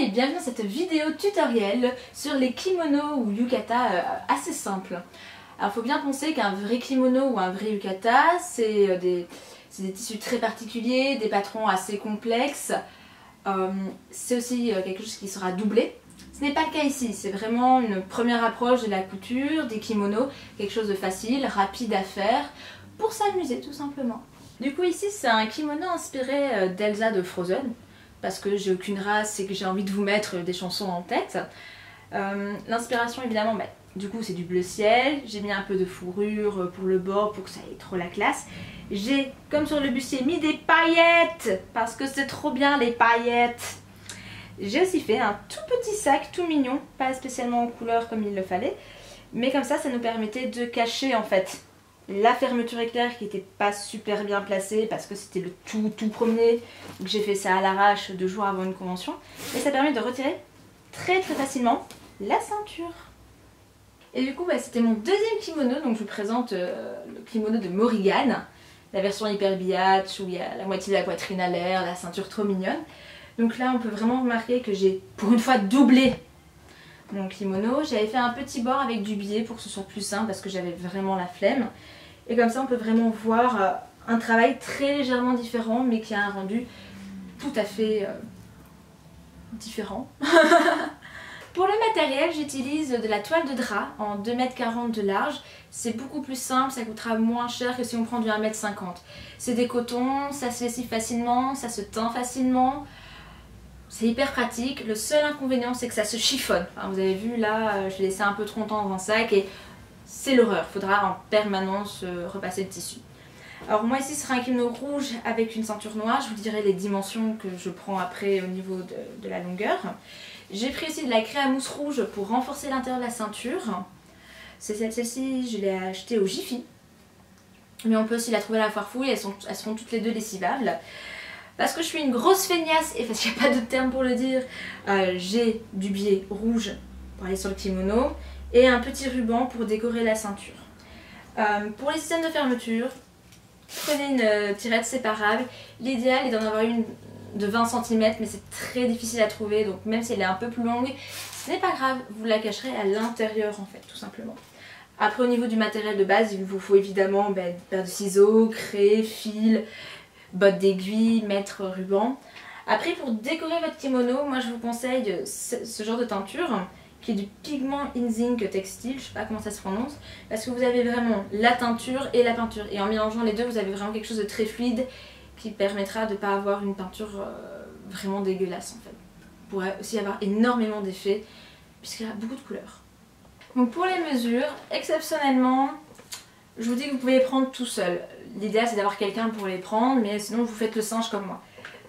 et bienvenue dans cette vidéo tutoriel sur les kimonos ou yukata assez simples. Alors il faut bien penser qu'un vrai kimono ou un vrai yukata c'est des tissus très particuliers, des patrons assez complexes. C'est aussi quelque chose qui sera doublé. Ce n'est pas le cas ici, c'est vraiment une première approche de la couture, des kimonos, quelque chose de facile, rapide à faire, pour s'amuser tout simplement. Du coup ici c'est un kimono inspiré d'Elsa de Frozen, parce que j'ai aucune race et que j'ai envie de vous mettre des chansons en tête. L'inspiration évidemment, du coup c'est du bleu ciel, j'ai mis un peu de fourrure pour le bord pour que ça ait trop la classe. J'ai, comme sur le bustier, mis des paillettes, parce que c'est trop bien les paillettes. J'ai aussi fait un tout petit sac tout mignon, pas spécialement en couleur comme il le fallait, mais comme ça nous permettait de cacher en fait la fermeture éclair qui n'était pas super bien placée parce que c'était le tout premier, que j'ai fait ça à l'arrache 2 jours avant une convention. Et ça permet de retirer très facilement la ceinture. Et du coup c'était mon deuxième kimono, donc je vous présente le kimono de Morrigan, la version hyper biatch où il y a la moitié de la poitrine à l'air, la ceinture trop mignonne. Donc là on peut vraiment remarquer que j'ai pour une fois doublé mon kimono. J'avais fait un petit bord avec du biais pour que ce soit plus simple parce que j'avais vraiment la flemme. Et comme ça on peut vraiment voir un travail très légèrement différent mais qui a un rendu tout à fait différent. Pour le matériel j'utilise de la toile de drap en 2,40 m de large. C'est beaucoup plus simple, ça coûtera moins cher que si on prend du 1,50 m. C'est des cotons, ça se lessive facilement, ça se teint facilement. C'est hyper pratique. Le seul inconvénient c'est que ça se chiffonne. Enfin, vous avez vu là, je l'ai laissé un peu trop longtemps dans un sac et c'est l'horreur. Il faudra en permanence repasser le tissu. Alors moi ici ce sera un kimono rouge avec une ceinture noire. Je vous dirai les dimensions que je prends après au niveau de la longueur. J'ai pris aussi de la craie à mousse rouge pour renforcer l'intérieur de la ceinture. C'est celle-ci, je l'ai achetée au Jiffy. Mais on peut aussi la trouver à la foire fouille, elles seront toutes les deux lessivables. Parce que je suis une grosse feignasse et parce qu'il n'y a pas de terme pour le dire, j'ai du biais rouge pour aller sur le kimono et un petit ruban pour décorer la ceinture. Pour les systèmes de fermeture, prenez une tirette séparable. L'idéal est d'en avoir une de 20 cm mais c'est très difficile à trouver, donc même si elle est un peu plus longue, ce n'est pas grave, vous la cacherez à l'intérieur en fait, tout simplement. Après au niveau du matériel de base, il vous faut évidemment une paire de ciseaux, craie, fil, bottes d'aiguille, mètre, ruban. Après pour décorer votre kimono, moi je vous conseille ce genre de teinture qui est du pigment Inzinc textile, je sais pas comment ça se prononce, parce que vous avez vraiment la teinture et la peinture et en mélangeant les deux vous avez vraiment quelque chose de très fluide qui permettra de ne pas avoir une peinture vraiment dégueulasse en fait. Vous pourrez aussi avoir énormément d'effets puisqu'il y a beaucoup de couleurs. Donc pour les mesures, exceptionnellement, je vous dis que vous pouvez les prendre tout seul. L'idéal c'est d'avoir quelqu'un pour les prendre, mais sinon vous faites le singe comme moi.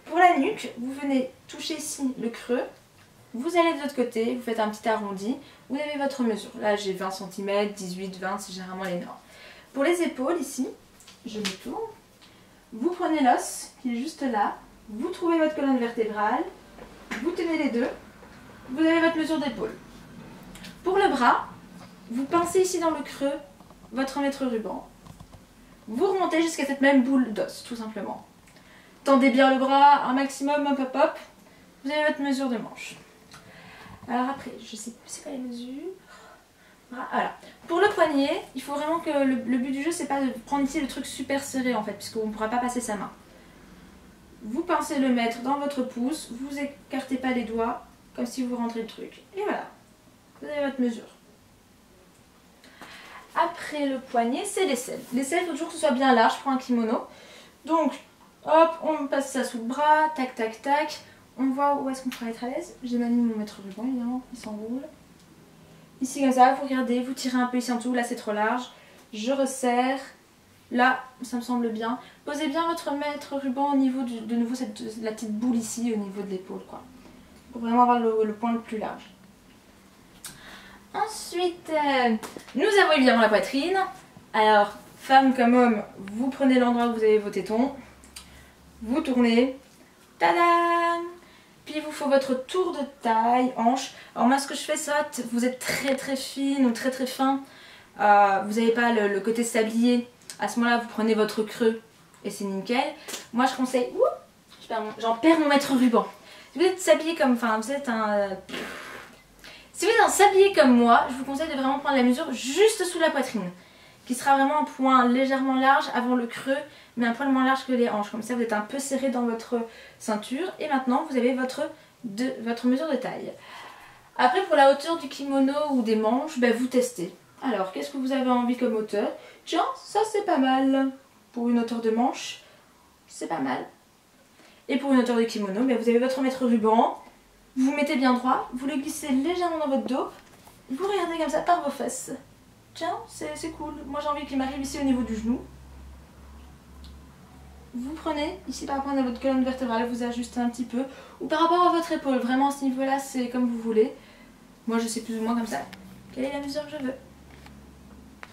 Pour la nuque, vous venez toucher ici le creux, vous allez de l'autre côté, vous faites un petit arrondi, vous avez votre mesure. Là j'ai 20 cm, 18, 20, c'est généralement les normes. Pour les épaules ici, je me tourne, vous prenez l'os qui est juste là, vous trouvez votre colonne vertébrale, vous tenez les deux, vous avez votre mesure d'épaule. Pour le bras, vous pincez ici dans le creux votre mètre ruban. Vous remontez jusqu'à cette même boule d'os, tout simplement. Tendez bien le bras, un maximum, hop hop hop. Vous avez votre mesure de manche. Alors après, je sais plus c'est quoi les mesures. Voilà. Pour le poignet, il faut vraiment que le but du jeu c'est pas de prendre ici le truc super serré en fait, puisqu'on ne pourra pas passer sa main. Vous pincez le mètre dans votre pouce, vous écartez pas les doigts, comme si vous rentrez le truc. Et voilà, vous avez votre mesure. Après le poignet, c'est l'aisselle. L'aisselle, il faut toujours que ce soit bien large pour un kimono. Donc, hop, on passe ça sous le bras, tac tac tac. On voit où est-ce qu'on pourrait être à l'aise. J'ai mal mis mon mètre ruban, évidemment, il s'enroule. Ici comme ça, vous regardez, vous tirez un peu ici en dessous, là c'est trop large. Je resserre. Là, ça me semble bien. Posez bien votre mètre ruban au niveau de nouveau la petite boule ici, au niveau de l'épaule, quoi. Pour vraiment avoir le point le plus large. Ensuite, nous avons évidemment la poitrine. Alors, femme comme homme, vous prenez l'endroit où vous avez vos tétons, vous tournez, tadam! Puis il vous faut votre tour de taille, hanche. Alors moi ce que je fais, soit vous êtes très fine ou très fin, vous n'avez pas le côté sablier, à ce moment là vous prenez votre creux et c'est nickel. Moi je conseille, j'en perds mon mètre ruban. Si vous êtes habillé comme, enfin vous êtes un... Si vous êtes un sablier comme moi, je vous conseille de vraiment prendre la mesure juste sous la poitrine, qui sera vraiment un point légèrement large avant le creux, mais un poil moins large que les hanches. Comme ça vous êtes un peu serré dans votre ceinture. Et maintenant vous avez votre mesure de taille. Après pour la hauteur du kimono ou des manches, ben, vous testez. Alors qu'est-ce que vous avez envie comme hauteur? Tiens, ça c'est pas mal. Pour une hauteur de manche, c'est pas mal. Et pour une hauteur de kimono, ben, vous avez votre mètre ruban. Vous vous mettez bien droit, vous le glissez légèrement dans votre dos, vous regardez comme ça par vos fesses. Tiens, c'est cool. Moi j'ai envie qu'il m'arrive ici au niveau du genou. Vous prenez ici par rapport à votre colonne vertébrale, vous ajustez un petit peu. Ou par rapport à votre épaule, vraiment à ce niveau-là, c'est comme vous voulez. Moi je sais plus ou moins comme ça quelle est la mesure que je veux.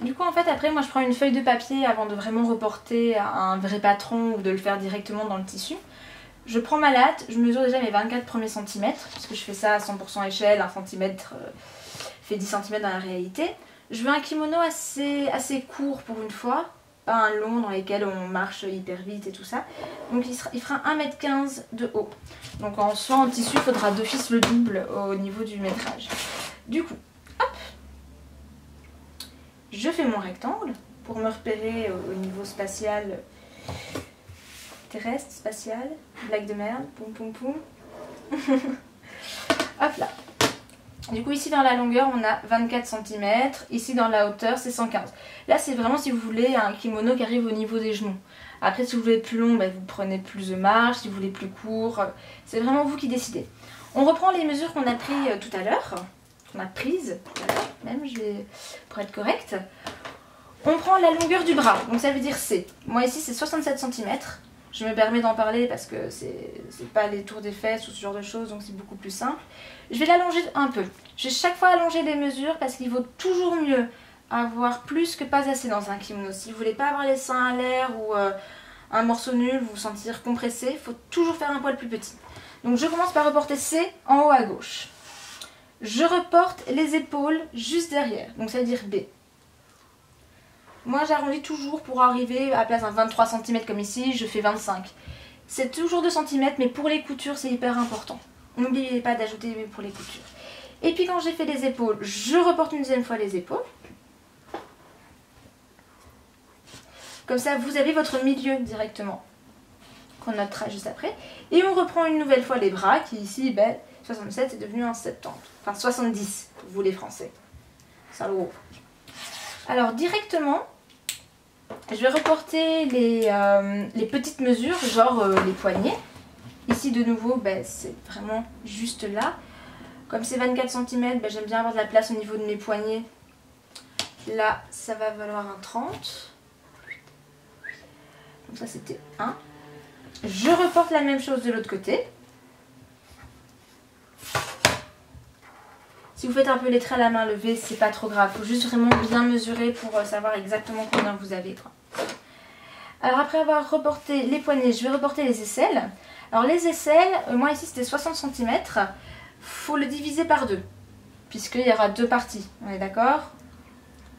Du coup en fait après moi je prends une feuille de papier avant de vraiment reporter à un vrai patron ou de le faire directement dans le tissu. Je prends ma latte, je mesure déjà mes 24 premiers centimètres, parce que je fais ça à 100% échelle, 1 cm fait 10 cm dans la réalité. Je veux un kimono assez court pour une fois, pas un long dans lequel on marche hyper vite et tout ça. Donc il fera 1,15 m de haut. Donc en soi en tissu il faudra d'office le double au niveau du métrage. Du coup, hop, je fais mon rectangle pour me repérer au niveau spatial. Terrestre, spatial, blague de merde, poum poum poum. Hop là. Du coup ici dans la longueur on a 24 cm, ici dans la hauteur c'est 115. Là c'est vraiment si vous voulez un kimono qui arrive au niveau des genoux. Après si vous voulez plus long, bah, vous prenez plus de marge, si vous voulez plus court, c'est vraiment vous qui décidez. On reprend les mesures qu'on a prises tout à l'heure, qu'on a prises tout à l'heure, même pour être correcte. On prend la longueur du bras, donc ça veut dire C. Moi ici c'est 67 cm. Je me permets d'en parler parce que c'est pas les tours des fesses ou ce genre de choses, donc c'est beaucoup plus simple. Je vais l'allonger un peu. Je vais chaque fois allonger les mesures parce qu'il vaut toujours mieux avoir plus que pas assez dans un kimono. Si vous voulez pas avoir les seins à l'air ou un morceau nul, vous sentir compressé, il faut toujours faire un poil plus petit. Donc je commence par reporter C en haut à gauche. Je reporte les épaules juste derrière, donc ça veut dire B. Moi j'arrondis toujours pour arriver à la place d'un 23 cm comme ici, je fais 25. C'est toujours 2 cm mais pour les coutures c'est hyper important. N'oubliez pas d'ajouter pour les coutures. Et puis quand j'ai fait les épaules, je reporte une deuxième fois les épaules. Comme ça vous avez votre milieu directement, qu'on notera juste après. Et on reprend une nouvelle fois les bras qui ici, ben, 67 est devenu un 70. Enfin 70 pour vous les français. Salaud. Alors directement... je vais reporter les petites mesures, genre les poignets. Ici de nouveau, ben, c'est vraiment juste là. Comme c'est 24 cm, ben, j'aime bien avoir de la place au niveau de mes poignets. Là, ça va valoir un 30. Donc ça c'était 1. Je reporte la même chose de l'autre côté. Si vous faites un peu les traits à la main levée, c'est pas trop grave. Il faut juste vraiment bien mesurer pour savoir exactement combien vous avez. Alors après avoir reporté les poignets, je vais reporter les aisselles. Alors les aisselles, moi ici c'était 60 cm. Faut le diviser par 2. Puisqu'il y aura 2 parties. On est d'accord?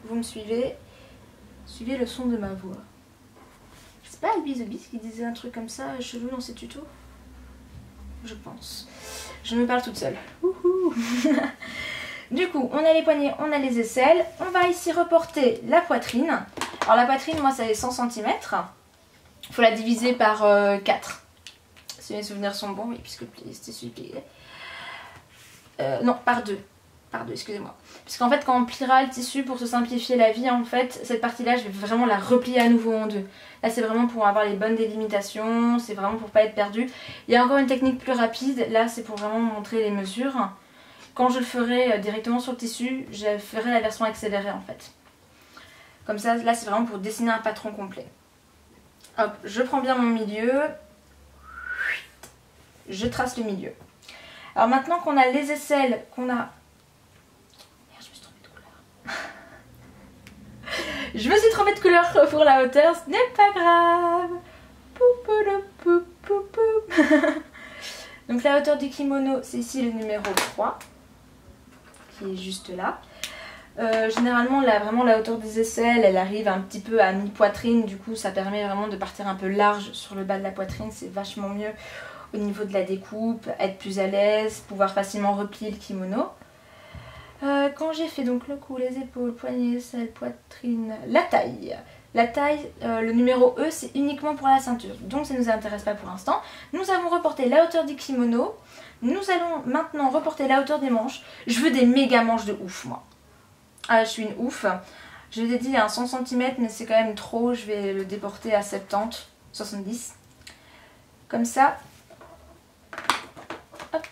Vous me suivez? Suivez le son de ma voix. C'est pas Albi the Beast qui disait un truc comme ça, chelou dans ses tutos? Je pense. Je me parle toute seule. Du coup, on a les poignets, on a les aisselles. On va ici reporter la poitrine. Alors la poitrine, moi, ça fait 100 cm. Il faut la diviser par 4. Si mes souvenirs sont bons, oui, puisque c'était celui non, par 2. Par 2, excusez-moi. Puisqu'en fait, quand on pliera le tissu pour se simplifier la vie, en fait, cette partie-là, je vais vraiment la replier à nouveau en 2. Là, c'est vraiment pour avoir les bonnes délimitations, c'est vraiment pour pas être perdu. Il y a encore une technique plus rapide. Là, c'est pour vraiment montrer les mesures. Quand je le ferai directement sur le tissu, je ferai la version accélérée, en fait. Comme ça, là, c'est vraiment pour dessiner un patron complet. Hop, je prends bien mon milieu. Je trace le milieu. Alors maintenant qu'on a les aisselles, qu'on a... Je me suis trompée de couleur pour la hauteur, ce n'est pas grave. Donc la hauteur du kimono, c'est ici le numéro 3, qui est juste là. Généralement, là, vraiment la hauteur des aisselles, elle arrive un petit peu à mi-poitrine, du coup ça permet vraiment de partir un peu large sur le bas de la poitrine, c'est vachement mieux au niveau de la découpe, être plus à l'aise, pouvoir facilement replier le kimono. Quand j'ai fait donc le cou, les épaules, poignets, aisselles, poitrine, la taille. La taille, le numéro E, c'est uniquement pour la ceinture, donc ça ne nous intéresse pas pour l'instant. Nous avons reporté la hauteur du kimono. Nous allons maintenant reporter la hauteur des manches. Je veux des méga manches de ouf, moi. Ah, je suis une ouf. Je l'ai dit à 100 cm, mais c'est quand même trop. Je vais le déporter à 70, 70. Comme ça. Hop.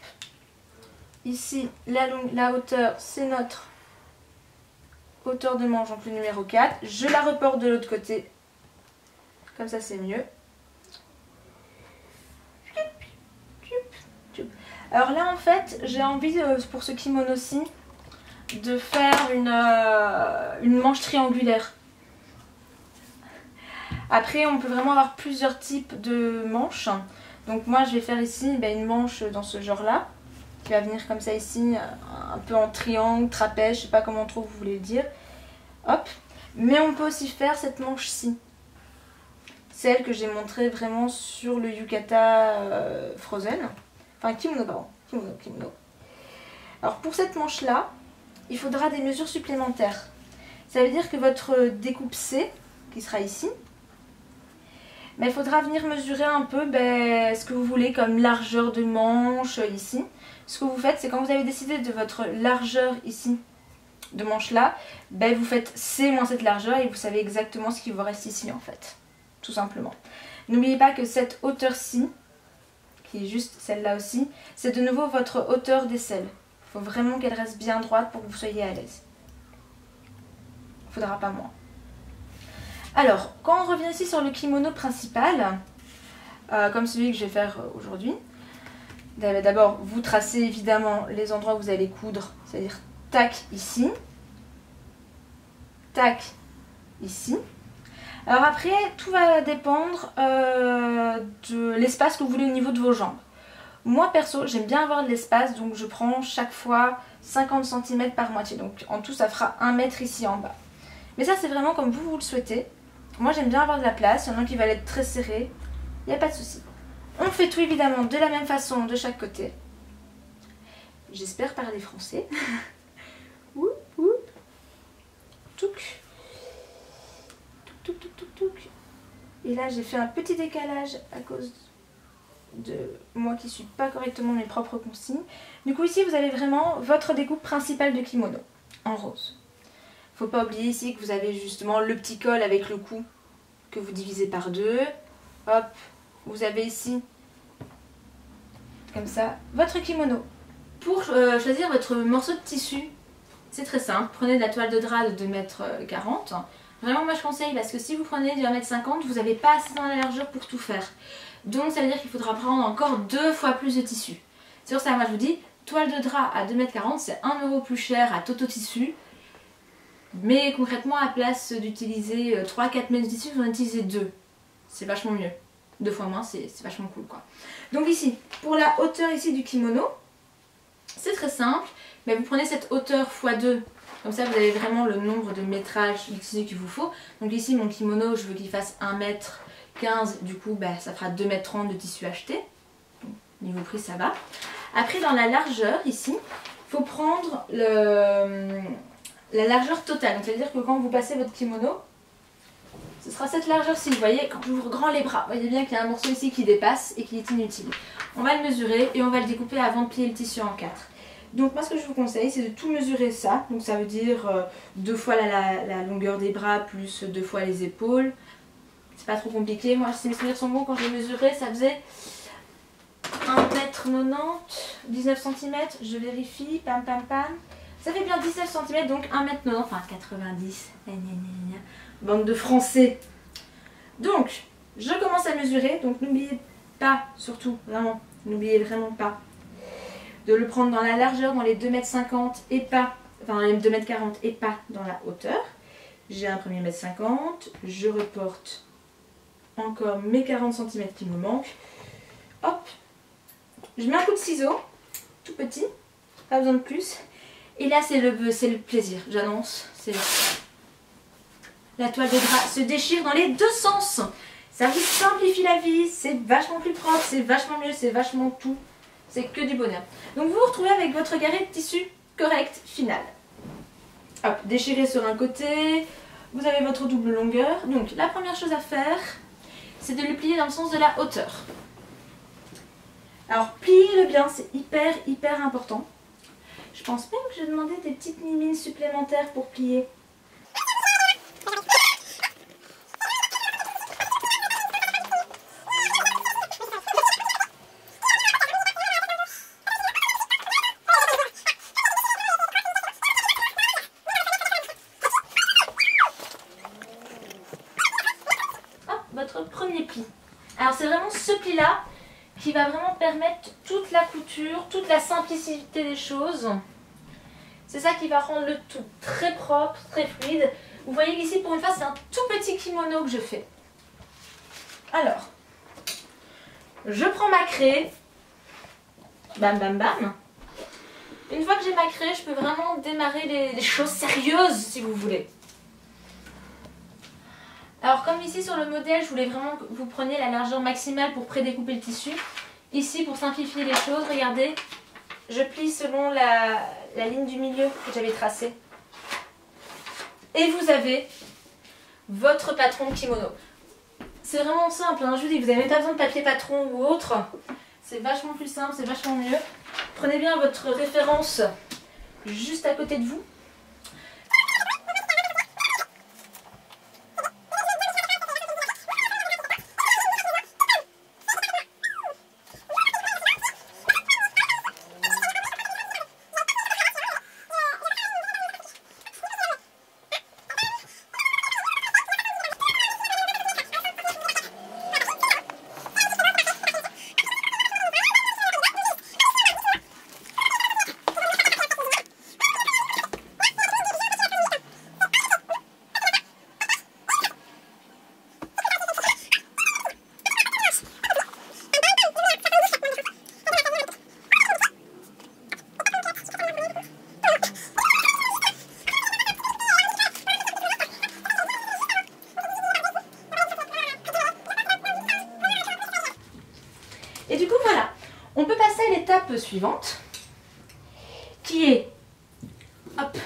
Ici, la hauteur, c'est notre hauteur de manche, donc le numéro 4. Je la reporte de l'autre côté. Comme ça, c'est mieux. Alors là, en fait, j'ai envie, pour ce kimono-ci, de faire une manche triangulaire. Après, on peut vraiment avoir plusieurs types de manches. Donc moi, je vais faire ici une manche dans ce genre-là, qui va venir comme ça ici, un peu en triangle, trapèze, je sais pas comment trop vous voulez le dire. Hop. Mais on peut aussi faire cette manche-ci. Celle que j'ai montrée vraiment sur le yukata Frozen. Enfin, kimono, pardon. Kimono. Alors pour cette manche-là, il faudra des mesures supplémentaires. Ça veut dire que votre découpe C, qui sera ici, il faudra venir mesurer un peu ce que vous voulez comme largeur de manche ici. Ce que vous faites, c'est quand vous avez décidé de votre largeur ici, de manche là, vous faites C moins cette largeur et vous savez exactement ce qui vous reste ici en fait. Tout simplement. N'oubliez pas que cette hauteur-ci, qui est juste celle-là aussi, c'est de nouveau votre hauteur d'aisselle. Il faut vraiment qu'elle reste bien droite pour que vous soyez à l'aise. Il ne faudra pas moins. Alors, quand on revient ici sur le kimono principal, comme celui que je vais faire aujourd'hui, d'abord vous tracez évidemment les endroits où vous allez coudre, c'est-à-dire tac ici, tac ici. Alors après, tout va dépendre de l'espace que vous voulez au niveau de vos jambes. Moi perso, j'aime bien avoir de l'espace, donc je prends chaque fois 50 cm par moitié. Donc en tout, ça fera 1 mètre ici en bas. Mais ça, c'est vraiment comme vous le souhaitez. Moi, j'aime bien avoir de la place. Il y en a qui va être très serré. Il n'y a pas de souci. On fait tout évidemment de la même façon de chaque côté. J'espère parler français. Oup, oup. Touc. Touc, touc, touc, touc. Et là, j'ai fait un petit décalage à cause de moi qui ne suis pas correctement mes propres consignes. Du coup, ici, vous avez vraiment votre découpe principale de kimono, en rose. Faut pas oublier ici que vous avez justement le petit col avec le cou que vous divisez par deux. Hop, vous avez ici, comme ça, votre kimono. Pour choisir votre morceau de tissu, c'est très simple. Prenez de la toile de drap de 2,40 m. Vraiment, moi je conseille parce que si vous prenez du 1,50 m, vous n'avez pas assez dans la largeur pour tout faire. Donc ça veut dire qu'il faudra prendre encore 2 fois plus de tissu. C'est pour ça, moi je vous dis, toile de drap à 2,40 m, c'est 1 € plus cher à Toto Tissu. Mais concrètement, à la place d'utiliser 3-4 mètres de tissu, vous en utilisez 2. C'est vachement mieux. 2 fois moins, c'est vachement cool quoi. Donc ici, pour la hauteur ici du kimono, c'est très simple. Mais vous prenez cette hauteur x2. Comme ça, vous avez vraiment le nombre de métrages de tissu qu'il vous faut. Donc ici, mon kimono, je veux qu'il fasse 1,15 m. Du coup, ça fera 2,30 m de tissu acheté. Donc, niveau prix, ça va. Après, dans la largeur, ici, il faut prendre la largeur totale. Donc, ça veut dire que quand vous passez votre kimono, ce sera cette largeur-ci. Vous voyez, quand j'ouvre grand les bras, vous voyez bien qu'il y a un morceau ici qui dépasse et qui est inutile. On va le mesurer et on va le découper avant de plier le tissu en 4. Donc moi ce que je vous conseille, c'est de tout mesurer ça. Donc ça veut dire 2 fois la longueur des bras plus 2 fois les épaules. C'est pas trop compliqué. Moi si mes souvenirs sont bons, quand j'ai mesuré, ça faisait 1,90 m, 19 cm. Je vérifie, pam pam pam. Ça fait bien 19 cm, donc 1,90 m, enfin 90. Bande de français. Donc, je commence à mesurer. Donc n'oubliez pas, surtout, vraiment, n'oubliez vraiment pas de le prendre dans la largeur, dans les 2,50 m et pas, enfin dans les 2,40 m et pas dans la hauteur. J'ai un premier 1,50 m, je reporte encore mes 40 cm qui me manquent. Hop, je mets un coup de ciseau, tout petit, pas besoin de plus. Et là c'est le plaisir, j'annonce, c'est la toile de drap se déchire dans les deux sens. Ça vous simplifie la vie, c'est vachement plus propre, c'est vachement mieux, c'est vachement tout. C'est que du bonheur. Donc vous vous retrouvez avec votre carré de tissu correct, final. Hop, déchiré sur un côté, vous avez votre double longueur. Donc la première chose à faire, c'est de le plier dans le sens de la hauteur. Alors pliez-le bien, c'est hyper important. Je pense même que je vais demander des petites mimines supplémentaires pour plier. Votre premier pli. Alors c'est vraiment ce pli là qui va vraiment permettre toute la couture, toute la simplicité des choses. C'est ça qui va rendre le tout très propre, très fluide. Vous voyez qu'ici pour une fois c'est un tout petit kimono que je fais. Alors, je prends ma craie, bam bam bam. Une fois que j'ai ma craie, je peux vraiment démarrer les choses sérieuses si vous voulez. Alors comme ici sur le modèle, je voulais vraiment que vous preniez la largeur maximale pour prédécouper le tissu. Ici pour simplifier les choses, regardez, je plie selon la ligne du milieu que j'avais tracée. Et vous avez votre patron de kimono. C'est vraiment simple, hein, je vous dis, vous n'avez même pas besoin de papier patron ou autre. C'est vachement plus simple, c'est vachement mieux. Prenez bien votre référence juste à côté de vous. Et du coup voilà, on peut passer à l'étape suivante qui est, hop,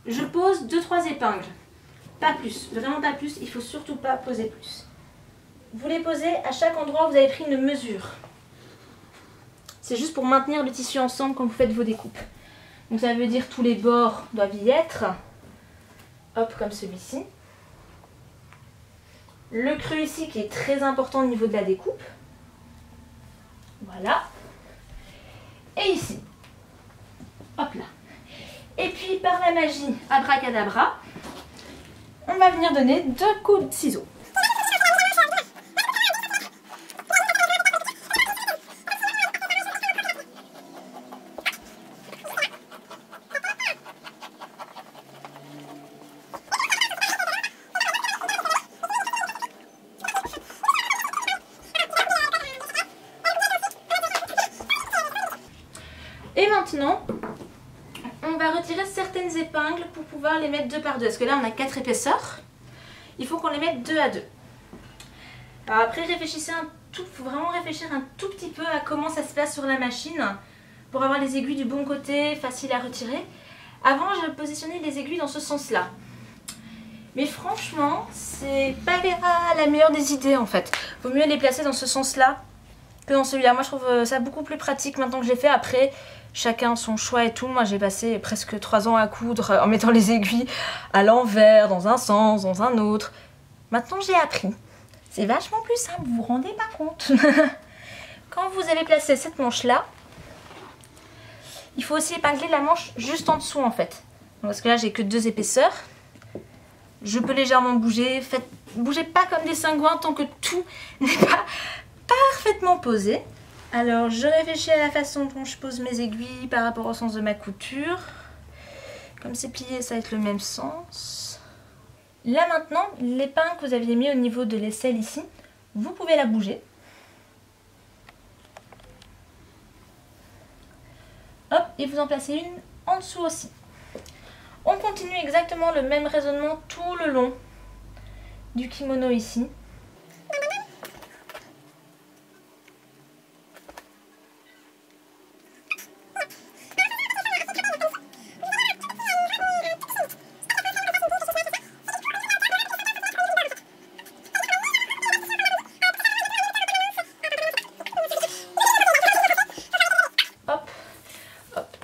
je pose 2-3 épingles, pas plus, vraiment pas plus, il faut surtout pas poser plus. Vous les posez à chaque endroit où vous avez pris une mesure. C'est juste pour maintenir le tissu ensemble quand vous faites vos découpes. Donc ça veut dire tous les bords doivent y être, hop comme celui-ci. Le creux ici qui est très important au niveau de la découpe. Voilà. Et ici. Hop là. Et puis par la magie, abracadabra, on va venir donner 2 coups de ciseaux. Et maintenant, on va retirer certaines épingles pour pouvoir les mettre 2 par 2. Parce que là, on a 4 épaisseurs. Il faut qu'on les mette 2 à 2. Alors après, réfléchissez il faut vraiment réfléchir un tout petit peu à comment ça se passe sur la machine pour avoir les aiguilles du bon côté, facile à retirer. Avant, je positionnais les aiguilles dans ce sens-là. Mais franchement, c'est pas la meilleure des idées en fait. Vaut mieux les placer dans ce sens-là que dans celui-là. Moi, je trouve ça beaucoup plus pratique maintenant que je l'ai fait. Après, chacun son choix et tout. Moi, j'ai passé presque 3 ans à coudre en mettant les aiguilles à l'envers, dans un sens, dans un autre. Maintenant, j'ai appris. C'est vachement plus simple, vous vous rendez pas compte. Quand vous avez placé cette manche-là, il faut aussi épingler la manche juste en dessous en fait. Donc, parce que là, j'ai que 2 épaisseurs. Je peux légèrement bouger. Bougez pas comme des cingouins tant que tout n'est pas parfaitement posé. Alors, je réfléchis à la façon dont je pose mes aiguilles par rapport au sens de ma couture. Comme c'est plié, ça va être le même sens. Là maintenant, l'épingle que vous aviez mis au niveau de l'aisselle ici, vous pouvez la bouger. Hop, et vous en placez une en dessous aussi. On continue exactement le même raisonnement tout le long du kimono ici.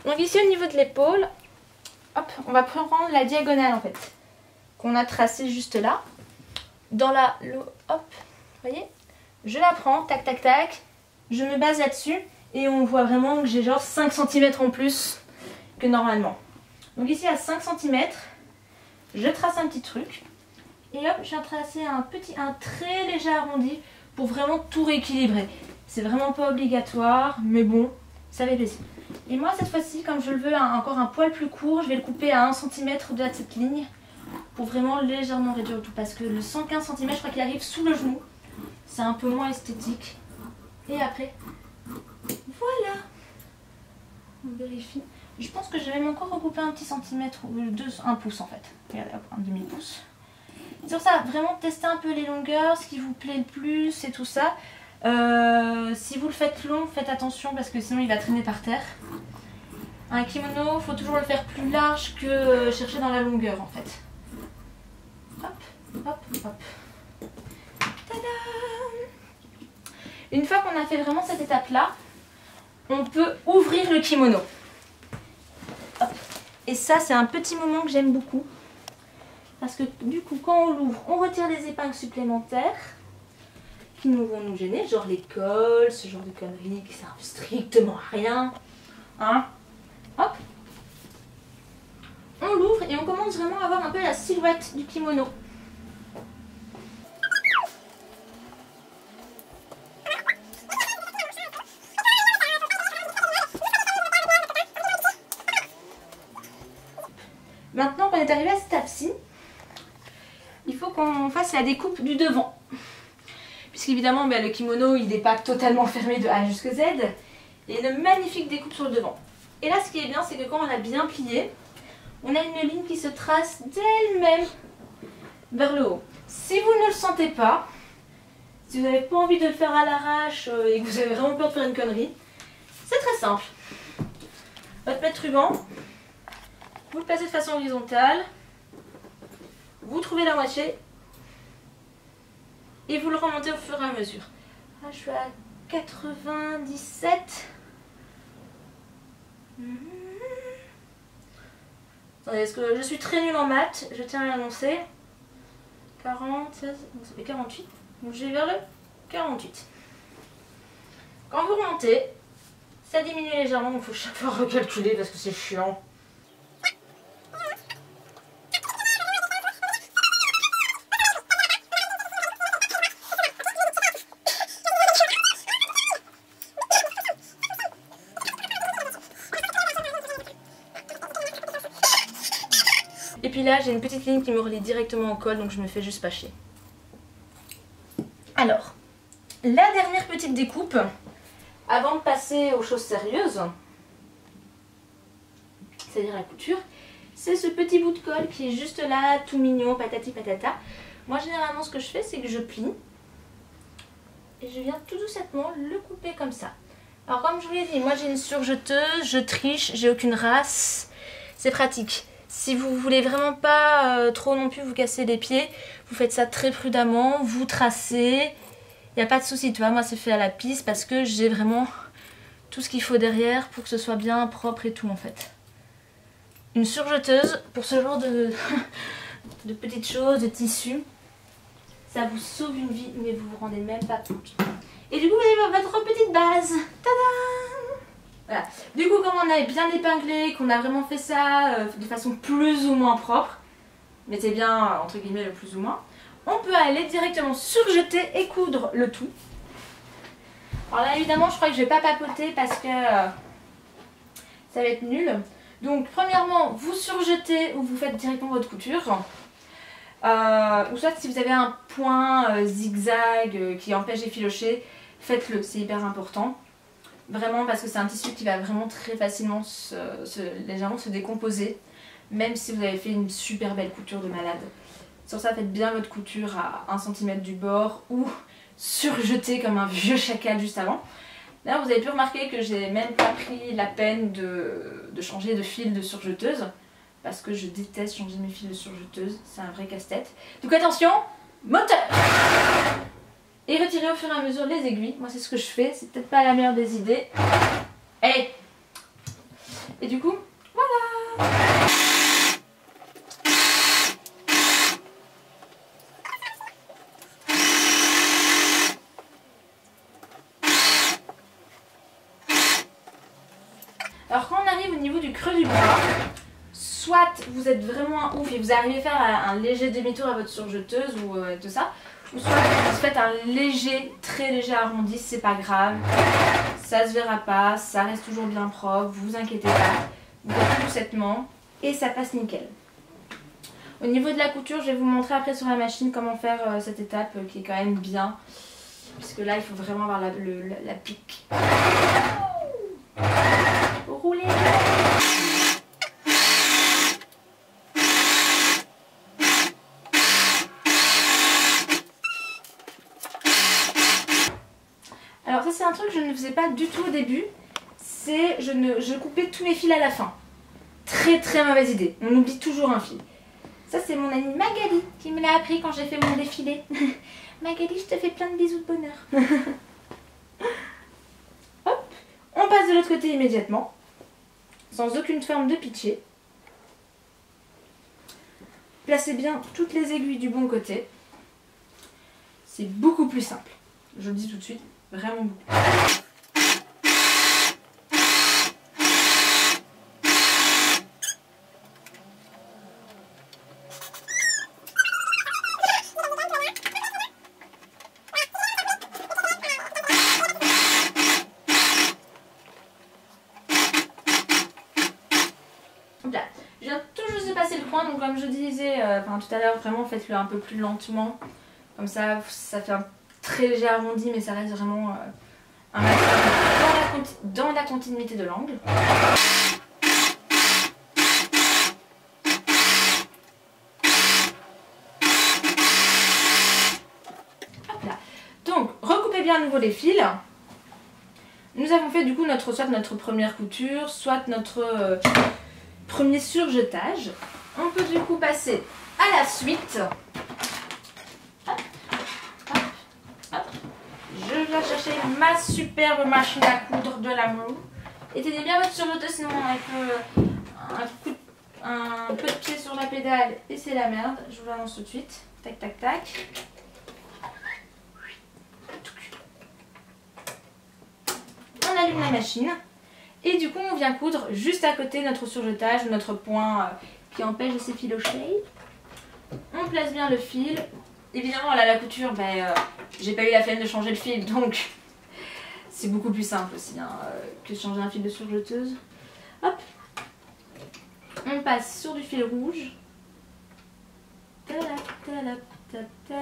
Donc ici au niveau de l'épaule, hop, on va prendre la diagonale en fait, qu'on a tracée juste là. Dans hop, vous voyez, je la prends, tac tac tac, je me base là-dessus et on voit vraiment que j'ai genre 5 cm en plus que normalement. Donc ici à 5 cm, je trace un petit truc et hop, je viens tracer un très léger arrondi pour vraiment tout rééquilibrer. C'est vraiment pas obligatoire, mais bon, ça fait plaisir. Et moi cette fois-ci, comme je le veux encore un poil plus court, je vais le couper à 1 cm au-delà de cette ligne pour vraiment légèrement réduire le tout, parce que le 115 cm, je crois qu'il arrive sous le genou. C'est un peu moins esthétique. Et après, voilà. On vérifie. Je pense que je vais même encore recouper un petit centimètre, ou un pouce en fait. Regardez, hop, un demi-pouce. Sur ça, vraiment tester un peu les longueurs, ce qui vous plaît le plus et tout ça. Si vous le faites long, faites attention parce que sinon il va traîner par terre. Un kimono, il faut toujours le faire plus large que chercher dans la longueur en fait. Hop, hop, hop. Tadam! Une fois qu'on a fait vraiment cette étape-là, on peut ouvrir le kimono. Hop. Et ça, c'est un petit moment que j'aime beaucoup. Parce que du coup, quand on l'ouvre, on retire les épingles supplémentaires qui vont nous gêner, genre les cols, ce genre de conneries qui servent strictement à rien. Hein? Hop. On l'ouvre et on commence vraiment à voir un peu la silhouette du kimono. Maintenant qu'on est arrivé à cette étape-ci, il faut qu'on fasse la découpe du devant. Puisqu'évidemment, le kimono, il n'est pas totalement fermé de A jusqu'à Z. Il y a une magnifique découpe sur le devant. Et là, ce qui est bien, c'est que quand on a bien plié, on a une ligne qui se trace d'elle-même vers le haut. Si vous ne le sentez pas, si vous n'avez pas envie de le faire à l'arrache et que vous avez vraiment peur de faire une connerie, c'est très simple. Votre mètre ruban, vous le placez de façon horizontale, vous trouvez la moitié et vous le remontez au fur et à mesure. Là, je suis à 97. Attendez, est-ce que je suis très nulle en maths, je tiens à l'annoncer. 40, 16, ça fait 48. Donc je vais vers le 48. Quand vous remontez, ça diminue légèrement, donc il faut chaque fois recalculer parce que c'est chiant. Et puis là, j'ai une petite ligne qui me relie directement au col, donc je me fais juste pas chier. Alors, la dernière petite découpe, avant de passer aux choses sérieuses, c'est-à-dire la couture, c'est ce petit bout de colle qui est juste là, tout mignon, patati patata. Moi, généralement, ce que je fais, c'est que je plie et je viens tout doucement le couper comme ça. Alors, comme je vous l'ai dit, moi j'ai une surjeteuse, je triche, j'ai aucune race, c'est pratique. Si vous voulez vraiment pas trop non plus vous casser les pieds, vous faites ça très prudemment, vous tracez, il n'y a pas de souci, tu vois, moi c'est fait à la pisse parce que j'ai vraiment tout ce qu'il faut derrière pour que ce soit bien propre et tout en fait. Une surjeteuse pour ce genre de petites choses, de tissus, ça vous sauve une vie mais vous vous rendez même pas compte. Et du coup vous avez votre petite base, tadam! Voilà. Du coup, comme on a bien épinglé, qu'on a vraiment fait ça de façon plus ou moins propre, mettez bien entre guillemets le plus ou moins, on peut aller directement surjeter et coudre le tout. Alors là évidemment je crois que je vais pas papoter parce que ça va être nul. Donc premièrement vous surjetez ou vous faites directement votre couture. Ou soit si vous avez un point zigzag qui empêche d'effilocher, faites-le, c'est hyper important. Vraiment parce que c'est un tissu qui va vraiment très facilement légèrement se décomposer. Même si vous avez fait une super belle couture de malade. Sur ça faites bien votre couture à 1 cm du bord ou surjetez comme un vieux chacal juste avant. Là vous avez pu remarquer que j'ai même pas pris la peine de changer de fil de surjeteuse. Parce que je déteste changer mes fils de surjeteuse, c'est un vrai casse-tête. Donc attention, moteur! Et retirez au fur et à mesure les aiguilles. Moi c'est ce que je fais, c'est peut-être pas la meilleure des idées. Allez! Et du coup, voilà. Alors quand on arrive au niveau du creux du bras, soit vous êtes vraiment un ouf et vous arrivez à faire un léger demi-tour à votre surjeteuse ou tout ça, ou soit vous faites un léger, très léger arrondi, c'est pas grave, ça se verra pas, ça reste toujours bien propre, vous inquiétez pas, vous faites tout doucettement et ça passe nickel. Au niveau de la couture, je vais vous montrer après sur la machine comment faire cette étape qui est quand même bien, puisque là il faut vraiment avoir la pique. Rouler. Alors ça c'est un truc que je ne faisais pas du tout au début, c'est je coupais tous mes fils à la fin. Très très mauvaise idée, on oublie toujours un fil. Ça c'est mon amie Magali qui me l'a appris quand j'ai fait mon défilé. Magali, je te fais plein de bisous de bonheur. Hop, on passe de l'autre côté immédiatement, sans aucune forme de pitié. Placez bien toutes les aiguilles du bon côté. C'est beaucoup plus simple, je le dis tout de suite. Vraiment beaucoup. Là, je viens tout juste de passer le coin, donc comme je disais tout à l'heure, vraiment faites-le un peu plus lentement. Comme ça, ça fait un très léger arrondi, mais ça reste vraiment un maquillage dans la continuité de l'angle. Hop là. Donc, recoupez bien à nouveau les fils. Nous avons fait du coup soit notre première couture, soit notre premier surjetage. On peut du coup passer à la suite. Je vais chercher ma superbe machine à coudre de l'amour. Et tenez bien votre surjeteuse, sinon un peu de pied sur la pédale et c'est la merde. Je vous l'annonce tout de suite. Tac tac tac. On allume la machine. Et du coup on vient coudre juste à côté notre surjetage, notre point qui empêche de s'effilocher. On place bien le fil. Évidemment là la couture, j'ai pas eu la flemme de changer le fil, donc c'est beaucoup plus simple aussi que de changer un fil de surjeteuse. Hop, on passe sur du fil rouge. Talap, talap, tap, tap.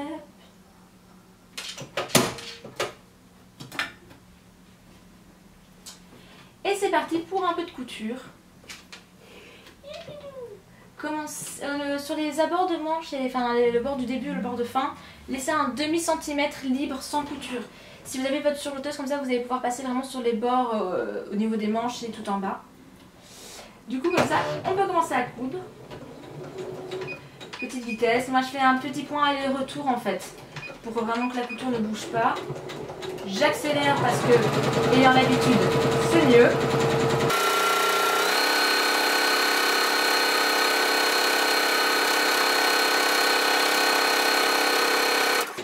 Et c'est parti pour un peu de couture. Sur les abords de manche, le bord du début et le bord de fin, laissez un demi-centimètre libre sans couture. Si vous avez votre surjeteuse comme ça, vous allez pouvoir passer vraiment sur les bords au niveau des manches et tout en bas. Du coup comme ça, on peut commencer à coudre. Petite vitesse. Moi je fais un petit point aller-retour en fait, pour vraiment que la couture ne bouge pas. J'accélère parce que, ayant l'habitude, c'est mieux.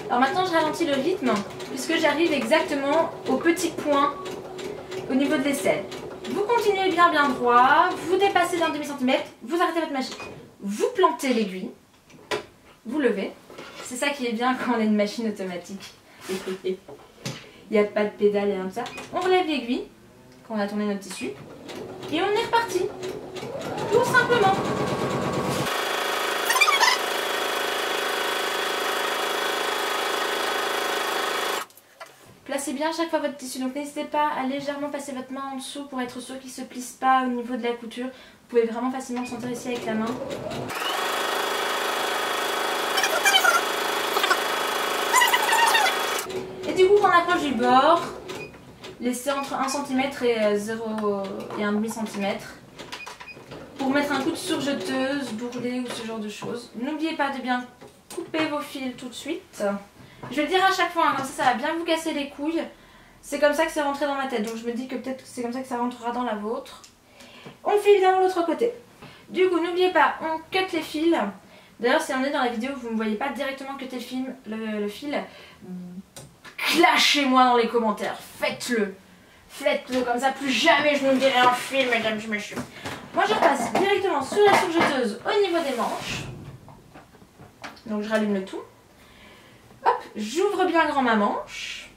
Alors maintenant je ralentis le rythme puisque j'arrive exactement au petit point au niveau de l'aisselle. Vous continuez bien droit, vous dépassez d'un demi-centimètre, vous arrêtez votre machine. Vous plantez l'aiguille, vous levez. C'est ça qui est bien quand on a une machine automatique. Il n'y a pas de pédale et rien de ça. On relève l'aiguille quand on a tourné notre tissu et on est reparti. Tout simplement. Placez bien à chaque fois votre tissu, donc n'hésitez pas à légèrement passer votre main en dessous pour être sûr qu'il ne se plisse pas au niveau de la couture. Vous pouvez vraiment facilement le sentir ici avec la main. Et du coup quand on approche du bord, laissez entre 1 cm et 1,5 cm pour mettre un coup de surjeteuse, bourrelet ou ce genre de choses. N'oubliez pas de bien couper vos fils tout de suite. Je vais le dire à chaque fois, comme ça va bien vous casser les couilles. C'est comme ça que c'est rentré dans ma tête, donc je me dis que peut-être que c'est comme ça que ça rentrera dans la vôtre. On fait évidemment l'autre côté. Du coup, n'oubliez pas, on cut les fils. D'ailleurs, si on est dans la vidéo, vous ne me voyez pas directement cutter le fil, clashez-moi dans les commentaires. Faites-le. Faites-le comme ça, plus jamais je n'oublierai un fil, mesdames et messieurs. Moi, je passe directement sur la surjeteuse au niveau des manches. Donc, je rallume le tout. Hop, j'ouvre bien grand ma manche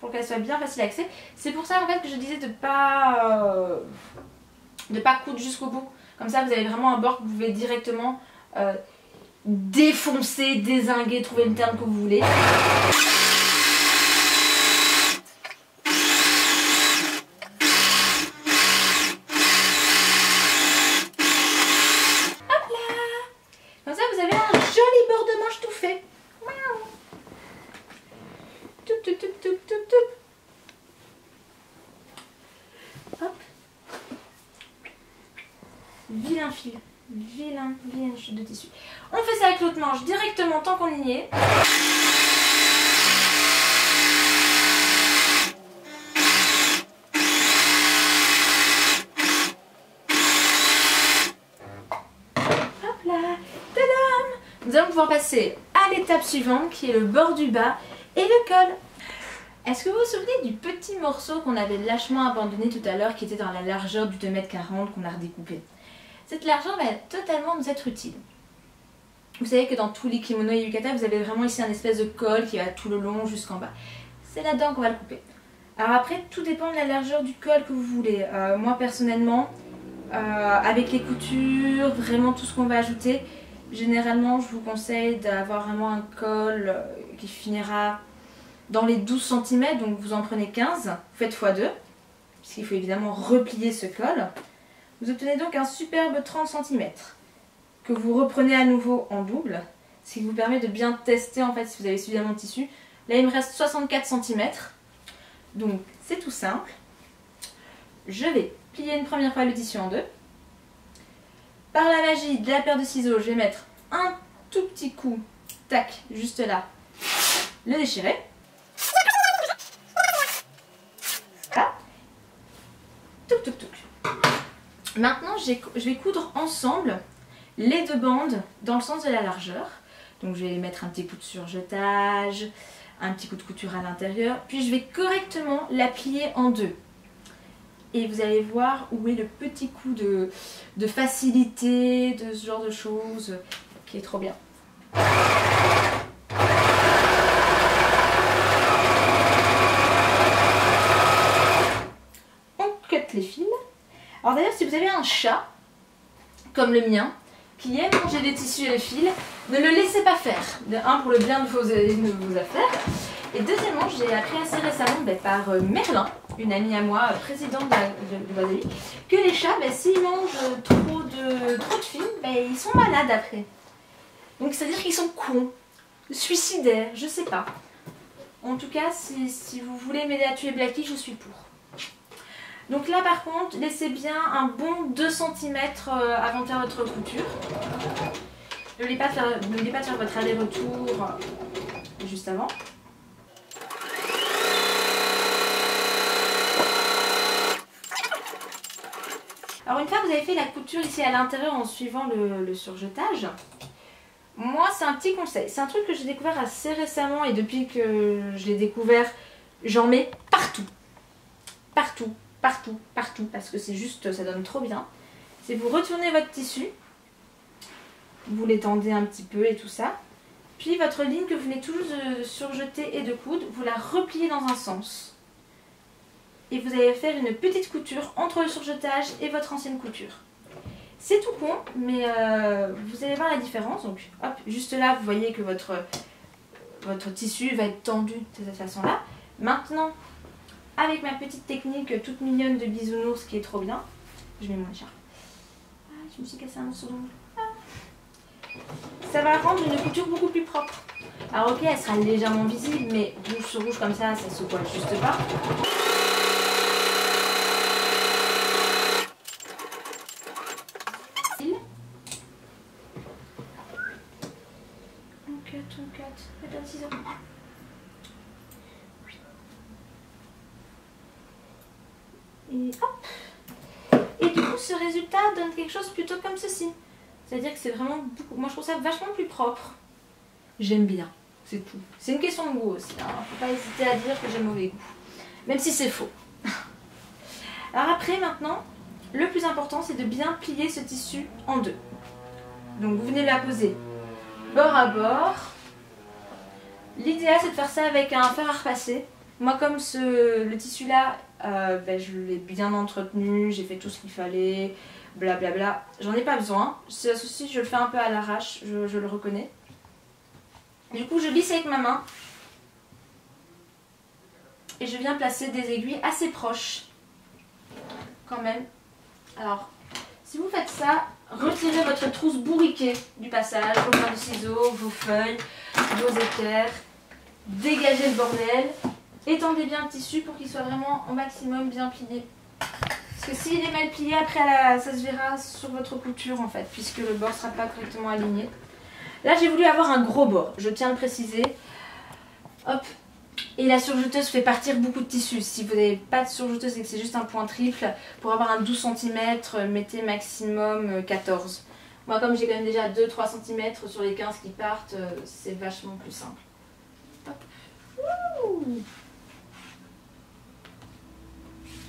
pour qu'elle soit bien facile à accès. C'est pour ça en fait que je disais de pas coudre jusqu'au bout. Comme ça, vous avez vraiment un bord que vous pouvez directement défoncer, dézinguer, trouver le terme que vous voulez. Hop là! Comme ça, vous avez un joli bord de manche tout fait. Toup, toup, toup, toup, toup, toup. Hop. Vilain fil. Vilain chute de tissu. On fait ça avec l'autre manche directement tant qu'on y est. Hop là. Tadam! Nous allons pouvoir passer à l'étape suivante qui est le bord du bas et le col. Est-ce que vous vous souvenez du petit morceau qu'on avait lâchement abandonné tout à l'heure qui était dans la largeur du 2,40 m qu'on a redécoupé? Cette largeur va totalement nous être utile. Vous savez que dans tous les kimonos et yukata, vous avez vraiment ici un espèce de col qui va tout le long jusqu'en bas. C'est là-dedans qu'on va le couper. Alors après, tout dépend de la largeur du col que vous voulez. Moi personnellement, avec les coutures, vraiment tout ce qu'on va ajouter, généralement je vous conseille d'avoir vraiment un col qui finira dans les 12 cm, donc vous en prenez 15, vous faites x2, puisqu'il faut évidemment replier ce col. Vous obtenez donc un superbe 30 cm que vous reprenez à nouveau en double, ce qui vous permet de bien tester en fait si vous avez suffisamment de tissu. Là il me reste 64 cm, donc c'est tout simple. Je vais plier une première fois le tissu en deux. Par la magie de la paire de ciseaux, je vais mettre un tout petit coup, tac, juste là, le déchirer. Voilà. Touc touc touc. Maintenant, je vais coudre ensemble les deux bandes dans le sens de la largeur. Donc je vais mettre un petit coup de surjetage, un petit coup de couture à l'intérieur, puis je vais correctement la plier en deux. Et vous allez voir où est le petit coup de facilité, de ce genre de choses, qui est trop bien. On cut les fils. Alors d'ailleurs, si vous avez un chat, comme le mien, qui aime manger des tissus et les fils, ne le laissez pas faire. Un, pour le bien de vos affaires. Et deuxièmement, j'ai appris assez récemment par Merlin, une amie à moi, présidente de Boiserie, que les chats, s'ils mangent trop de fils, ils sont malades après. Donc c'est-à-dire qu'ils sont cons, suicidaires, je sais pas. En tout cas, si vous voulez m'aider à tuer Blacky, je suis pour. Donc là par contre, laissez bien un bon 2 cm avant de faire votre couture. N'oubliez pas de faire votre aller-retour juste avant. Alors une fois que vous avez fait la couture ici à l'intérieur en suivant le surjetage, moi c'est un petit conseil. C'est un truc que j'ai découvert assez récemment et depuis que je l'ai découvert, j'en mets partout. Partout. Partout, partout, parce que c'est juste, ça donne trop bien. C'est vous retournez votre tissu, vous l'étendez un petit peu et tout ça, puis votre ligne que vous venez toujours de surjeter et de coudre, vous la repliez dans un sens. Et vous allez faire une petite couture entre le surjetage et votre ancienne couture. C'est tout con, mais vous allez voir la différence. Donc hop, juste là, vous voyez que votre tissu va être tendu de cette façon-là. Maintenant, avec ma petite technique toute mignonne de bisounours qui est trop bien, je mets mon écharpe. Ah, je me suis cassé un morceau d'ongle. Ah. Ça va rendre une couture beaucoup plus propre. Alors ok, elle sera légèrement visible, mais rouge sur rouge comme ça se colle juste pas. On cut, faites un ciseau. Et hop. Et du coup ce résultat donne quelque chose plutôt comme ceci. C'est-à-dire que c'est vraiment beaucoup... Moi je trouve ça vachement plus propre. J'aime bien, c'est tout. C'est une question de goût aussi, hein. Faut pas hésiter à dire que j'ai mauvais goût. Même si c'est faux. Alors après maintenant, le plus important c'est de bien plier ce tissu en deux. Donc vous venez la poser bord à bord. L'idéal c'est de faire ça avec un fer à repasser. Moi comme le tissu là, je l'ai bien entretenu, j'ai fait tout ce qu'il fallait, blablabla. J'en ai pas besoin. C'est un souci, je le fais un peu à l'arrache, je le reconnais. Du coup je lisse avec ma main. Et je viens placer des aiguilles assez proches. Quand même. Alors, si vous faites ça, retirez votre trousse bourriquée du passage, vos pains de ciseaux, vos feuilles, vos équerres. Dégagez le bordel. Étendez bien le tissu pour qu'il soit vraiment au maximum bien plié. Parce que s'il est mal plié, après ça se verra sur votre couture en fait, puisque le bord ne sera pas correctement aligné. Là j'ai voulu avoir un gros bord, je tiens à le préciser. Hop. Et la surjeteuse fait partir beaucoup de tissu. Si vous n'avez pas de surjeteuse et que c'est juste un point triple, pour avoir un 12 cm, mettez maximum 14. Moi comme j'ai quand même déjà 2-3 cm sur les 15 qui partent, c'est vachement plus simple. Hop. Ouh.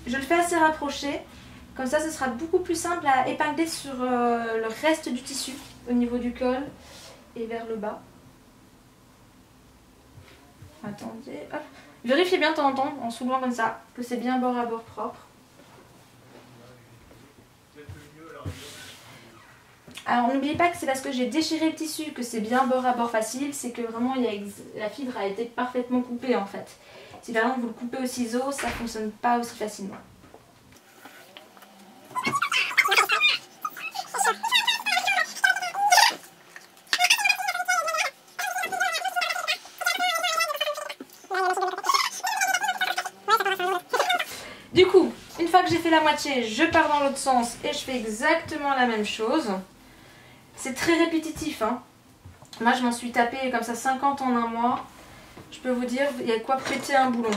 Je le fais assez rapproché, comme ça ce sera beaucoup plus simple à épingler sur le reste du tissu au niveau du col et vers le bas. Attendez, hop. Vérifiez bien de temps en temps en soulevant comme ça que c'est bien bord à bord propre. Alors n'oubliez pas que c'est parce que j'ai déchiré le tissu que c'est bien bord à bord facile, c'est que vraiment la fibre a été parfaitement coupée en fait. Si par exemple vous le coupez au ciseau, ça ne fonctionne pas aussi facilement. Du coup, une fois que j'ai fait la moitié, je pars dans l'autre sens et je fais exactement la même chose. C'est très répétitif, hein. Moi je m'en suis tapé comme ça 50 en un mois. Je peux vous dire, il y a quoi péter un boulon.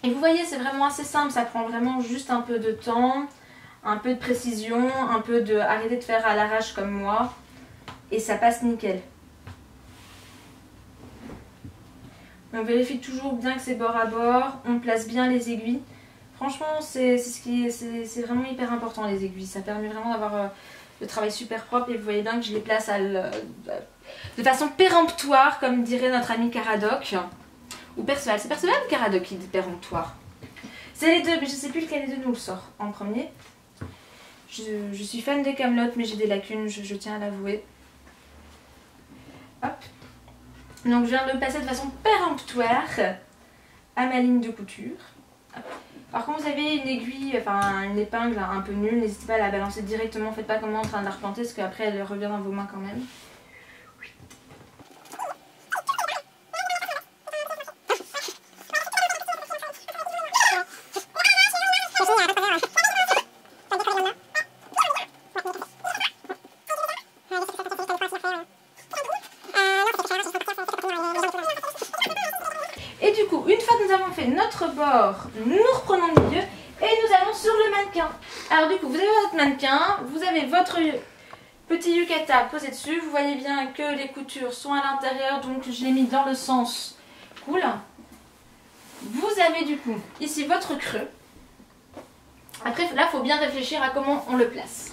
Et vous voyez, c'est vraiment assez simple, ça prend vraiment juste un peu de temps, un peu de précision, un peu de arrêter de faire à l'arrache comme moi. Et ça passe nickel. On vérifie toujours bien que c'est bord à bord, on place bien les aiguilles. Franchement, c'est vraiment hyper important les aiguilles. Ça permet vraiment d'avoir le travail super propre et vous voyez bien que je les place de façon péremptoire, comme dirait notre ami Caradoc. Ou Perceval. C'est Perceval ou Caradoc qui dit péremptoire? C'est les deux, mais je ne sais plus lequel des deux nous le sort en premier. Je suis fan de Kaamelott, mais j'ai des lacunes, je tiens à l'avouer. Hop. Donc je viens de le passer de façon péremptoire à ma ligne de couture. Hop. Alors quand vous avez une aiguille, enfin une épingle un peu nulle, n'hésitez pas à la balancer directement, faites pas comme moi en train de la replanter parce qu'après elle revient dans vos mains quand même. Et du coup, une fois que nous avons fait notre bord, nous reprenons le milieu et nous allons sur le mannequin. Alors du coup, vous avez votre mannequin, vous avez votre petit yukata posé dessus. Vous voyez bien que les coutures sont à l'intérieur, donc je l'ai mis dans le sens cool. Vous avez du coup ici votre creux. Après là, il faut bien réfléchir à comment on le place.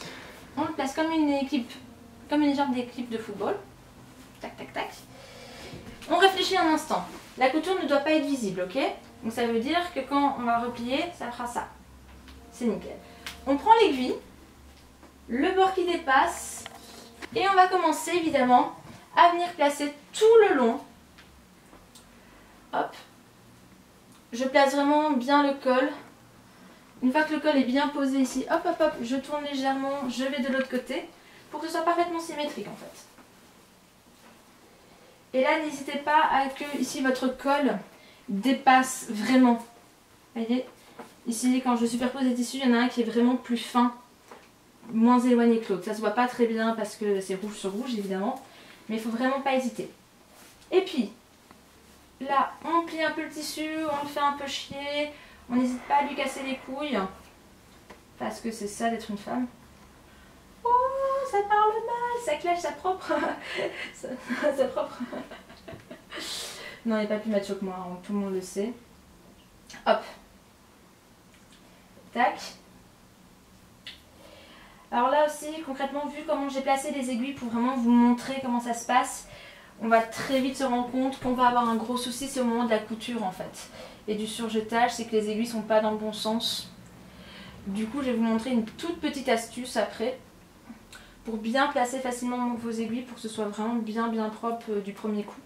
On le place comme une équipe, comme une jambe d'équipe de football. Tac, tac, tac. On réfléchit un instant. La couture ne doit pas être visible, ok? Donc ça veut dire que quand on va replier, ça fera ça. C'est nickel. On prend l'aiguille, le bord qui dépasse, et on va commencer évidemment à venir placer tout le long. Hop. Je place vraiment bien le col. Une fois que le col est bien posé ici, hop, hop, hop, je tourne légèrement, je vais de l'autre côté, pour que ce soit parfaitement symétrique en fait. Et là, n'hésitez pas à que ici votre col dépasse vraiment. Vous voyez, ici quand je superpose les tissus, il y en a un qui est vraiment plus fin, moins éloigné que l'autre. Ça se voit pas très bien parce que c'est rouge sur rouge évidemment, mais il faut vraiment pas hésiter. Et puis, là, on plie un peu le tissu, on le fait un peu chier. On n'hésite pas à lui casser les couilles. Parce que c'est ça d'être une femme. Oh, ça parle mal, ça clash, ça propre. ça propre. Non, il n'est pas plus macho que moi, hein, tout le monde le sait. Hop. Tac. Alors là aussi, concrètement, vu comment j'ai placé les aiguilles pour vraiment vous montrer comment ça se passe, on va très vite se rendre compte qu'on va avoir un gros souci, c'est au moment de la couture en fait. Et du surjetage, c'est que les aiguilles sont pas dans le bon sens. Du coup, je vais vous montrer une toute petite astuce après pour bien placer facilement vos aiguilles pour que ce soit vraiment bien propre du premier coup.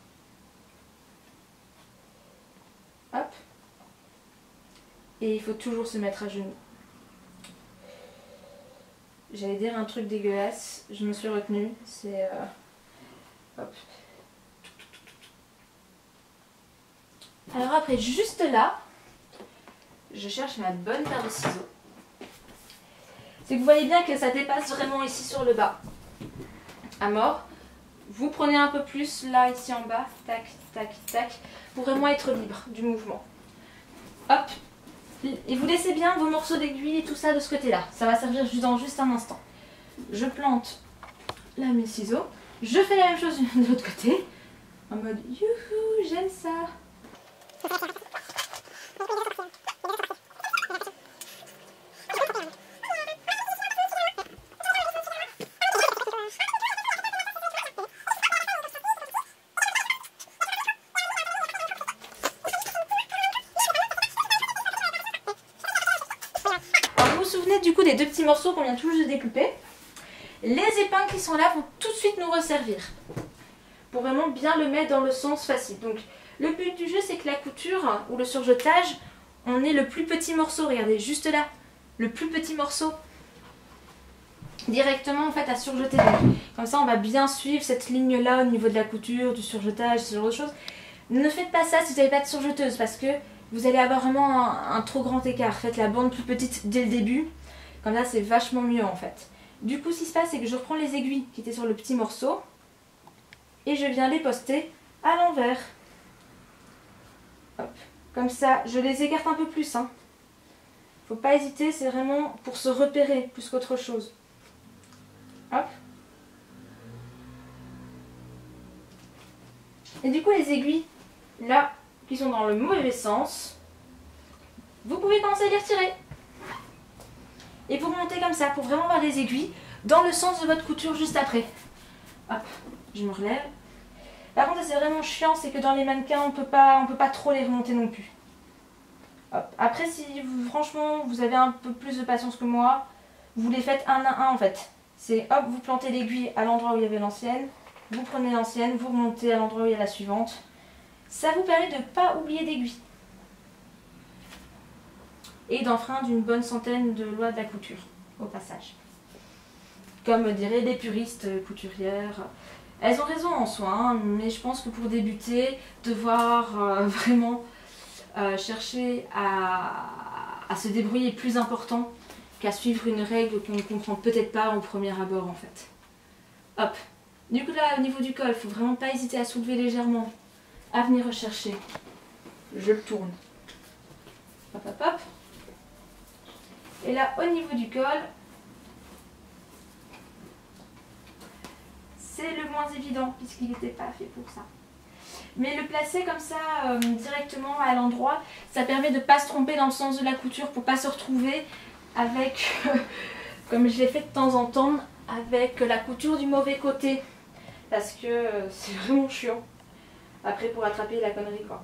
Hop. Et il faut toujours se mettre à genoux. J'allais dire un truc dégueulasse, je me suis retenue, c'est... Hop. Alors après, juste là, je cherche ma bonne paire de ciseaux. C'est que vous voyez bien que ça dépasse vraiment ici sur le bas. À mort. Vous prenez un peu plus là, ici en bas, tac, tac, tac, pour vraiment être libre du mouvement. Hop. Et vous laissez bien vos morceaux d'aiguille et tout ça de ce côté-là. Ça va servir dans juste un instant. Je plante là mes ciseaux. Je fais la même chose de l'autre côté. En mode youhou, j'aime ça. Vous vous souvenez du coup des deux petits morceaux qu'on vient tout juste de découper? Les épingles qui sont là vont tout de suite nous resservir pour vraiment bien le mettre dans le sens facile. Donc le but du jeu, c'est que la couture ou le surjetage, on ait le plus petit morceau, regardez juste là, le plus petit morceau directement en fait à surjeter. Comme ça on va bien suivre cette ligne là au niveau de la couture, du surjetage, ce genre de choses. Ne faites pas ça si vous n'avez pas de surjeteuse parce que vous allez avoir vraiment un trop grand écart. Faites la bande plus petite dès le début, comme là c'est vachement mieux en fait. Du coup ce qui se passe c'est que je reprends les aiguilles qui étaient sur le petit morceau et je viens les poster à l'envers. Hop. Comme ça, je les écarte un peu plus. Hein. Faut pas hésiter, c'est vraiment pour se repérer plus qu'autre chose. Hop. Et du coup les aiguilles, là, qui sont dans le mauvais sens, vous pouvez commencer à les retirer. Et vous remontez comme ça, pour vraiment avoir les aiguilles dans le sens de votre couture juste après. Hop, je me relève. Par contre, c'est vraiment chiant, c'est que dans les mannequins, on peut pas trop les remonter non plus. Hop. Après, si vous, franchement, vous avez un peu plus de patience que moi, vous les faites un à un en fait. C'est hop, vous plantez l'aiguille à l'endroit où il y avait l'ancienne, vous prenez l'ancienne, vous remontez à l'endroit où il y a la suivante. Ça vous permet de ne pas oublier d'aiguille. Et d'enfreindre une bonne centaine de lois de la couture, au passage. Comme diraient les puristes couturières. Elles ont raison en soi, hein, mais je pense que pour débuter, devoir vraiment chercher à se débrouiller est plus important qu'à suivre une règle qu'on ne comprend peut-être pas au premier abord en fait. Hop. Du coup là, au niveau du col, il ne faut vraiment pas hésiter à soulever légèrement, à venir rechercher. Je le tourne. Hop, hop, hop. Et là, au niveau du col, c'est le moins évident puisqu'il n'était pas fait pour ça. Mais le placer comme ça directement à l'endroit, ça permet de ne pas se tromper dans le sens de la couture pour ne pas se retrouver avec, comme je l'ai fait de temps en temps, avec la couture du mauvais côté. Parce que c'est vraiment chiant. Après pour attraper la connerie quoi.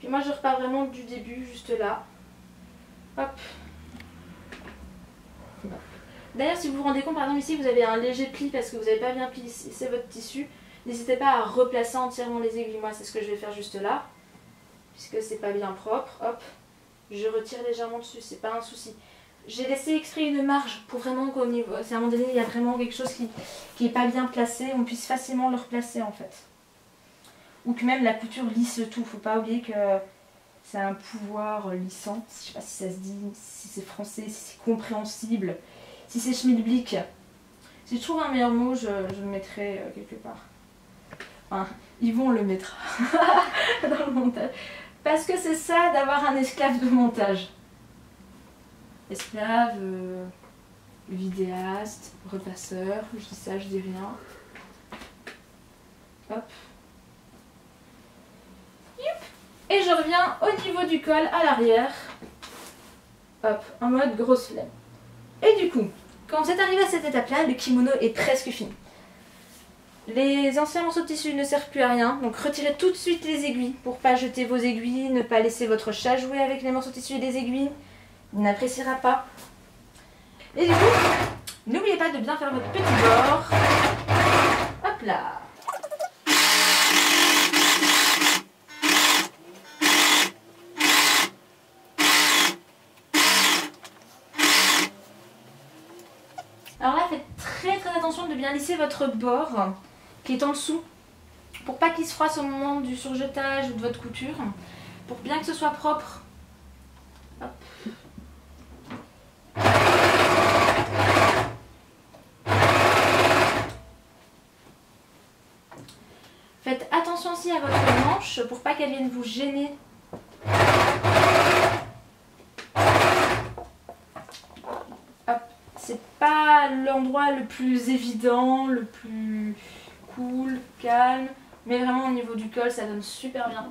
Puis moi je repars vraiment du début, juste là. Hop. D'ailleurs si vous vous rendez compte, par exemple ici vous avez un léger pli parce que vous n'avez pas bien plissé votre tissu. N'hésitez pas à replacer entièrement les aiguilles. Moi c'est ce que je vais faire juste là. Puisque c'est pas bien propre. Hop. Je retire légèrement dessus, c'est pas un souci. J'ai laissé exprès une marge pour vraiment qu'au niveau, si à un moment donné il y a vraiment quelque chose qui n'est pas bien placé, on puisse facilement le replacer en fait. Ou que même la couture lisse le tout. Faut pas oublier que c'est un pouvoir lissant. Je sais pas si ça se dit, si c'est français, si c'est compréhensible, si c'est schmilblick. Si je trouve un meilleur mot, je le mettrai quelque part. Enfin, Yvon le mettra dans le montage. Parce que c'est ça d'avoir un esclave de montage. Esclave, vidéaste, repasseur, je dis ça, je dis rien. Hop. Et je reviens au niveau du col à l'arrière. Hop, en mode grosse flemme. Et du coup, quand vous êtes arrivé à cette étape-là, le kimono est presque fini. Les anciens morceaux de tissu ne servent plus à rien, donc retirez tout de suite les aiguilles pour pas jeter vos aiguilles, ne pas laisser votre chat jouer avec les morceaux de tissu et les aiguilles. Il n'appréciera pas. Et du coup, n'oubliez pas de bien faire votre petit bord. Hop là. Alors là, faites très attention de bien lisser votre bord qui est en dessous pour pas qu'il se froisse au moment du surjetage ou de votre couture, pour bien que ce soit propre. Hop. Faites attention aussi à votre manche pour pas qu'elle vienne vous gêner. Hop. C'est pas l'endroit le plus évident, le plus cool, calme, mais vraiment au niveau du col ça donne super bien.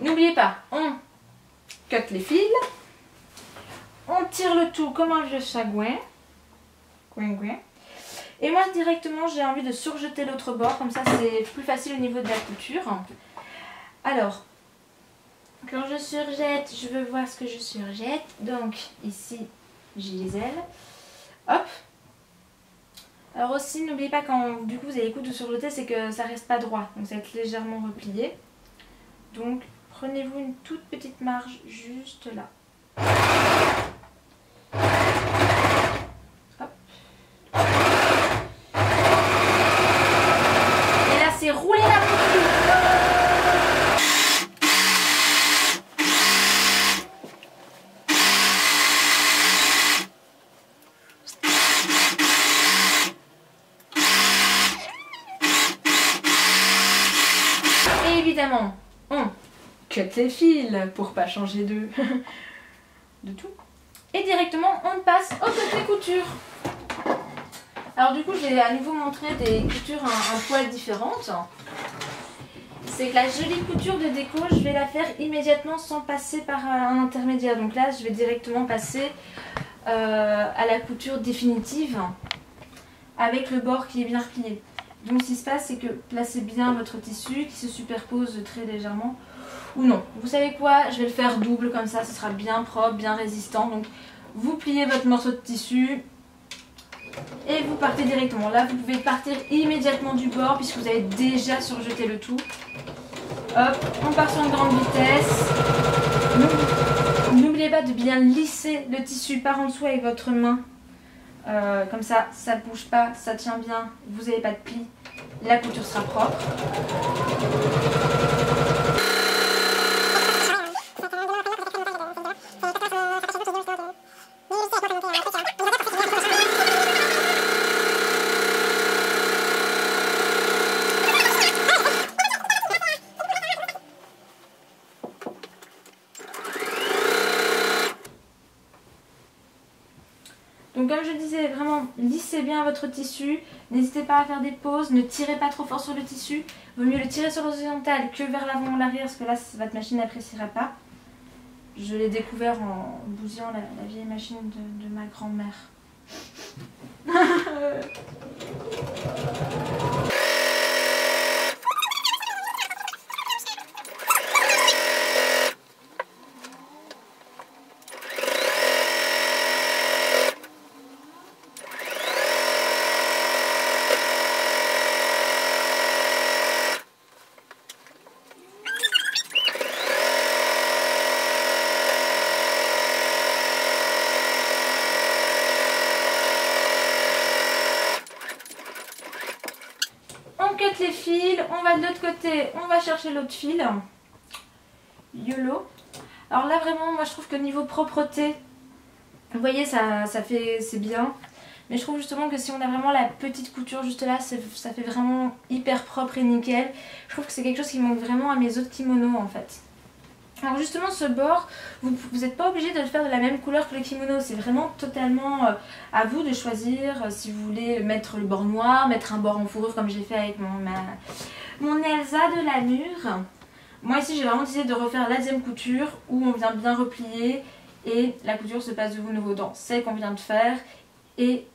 N'oubliez pas, on cut les fils, on tire le tout comme un vieux sagouin. Et moi directement j'ai envie de surjeter l'autre bord, comme ça c'est plus facile au niveau de la couture. Alors, quand je surjette, je veux voir ce que je surjette. Donc ici j'ai les ailes. Hop. Alors aussi n'oubliez pas quand du coup vous avez les coudes de surjeter, c'est que ça reste pas droit, donc ça va être légèrement replié. Donc prenez-vous une toute petite marge juste là. Hop. Et là c'est rouler la couture. Et évidemment, on cut les fils pour pas changer de tout. Et directement on passe au côté couture. Alors du coup je vais à nouveau montrer des coutures un poil différentes. C'est que la jolie couture de déco, je vais la faire immédiatement sans passer par un intermédiaire. Donc là je vais directement passer à la couture définitive avec le bord qui est bien replié. Donc ce qui se passe c'est que placez bien votre tissu qui se superpose très légèrement. Ou non, vous savez quoi, je vais le faire double comme ça, ce sera bien propre, bien résistant. Donc vous pliez votre morceau de tissu et vous partez directement. Là vous pouvez partir immédiatement du bord puisque vous avez déjà surjeté le tout. Hop, on part sur une grande vitesse. N'oubliez pas de bien lisser le tissu par en dessous avec votre main. Comme ça, ça ne bouge pas, ça tient bien, vous n'avez pas de plis, la couture sera propre. Donc comme je disais, vraiment lissez bien votre tissu, n'hésitez pas à faire des pauses, ne tirez pas trop fort sur le tissu, vaut mieux le tirer sur l'horizontale que vers l'avant ou l'arrière parce que là votre machine n'appréciera pas. Je l'ai découvert en bousillant la vieille machine de ma grand-mère. mettre les fils, on va de l'autre côté, on va chercher l'autre fil. YOLO. Alors là vraiment moi je trouve que niveau propreté, vous voyez c'est bien. Mais je trouve justement que si on a vraiment la petite couture juste là, ça fait vraiment hyper propre et nickel. Je trouve que c'est quelque chose qui manque vraiment à mes autres kimonos en fait. Alors justement ce bord, vous n'êtes pas obligé de le faire de la même couleur que le kimono. C'est vraiment totalement à vous de choisir si vous voulez mettre le bord noir, mettre un bord en fourrure comme j'ai fait avec mon Elsa de la Mure. Moi ici j'ai vraiment décidé de refaire la deuxième couture où on vient bien replier et la couture se passe de nouveau dans celle qu'on vient de faire. Et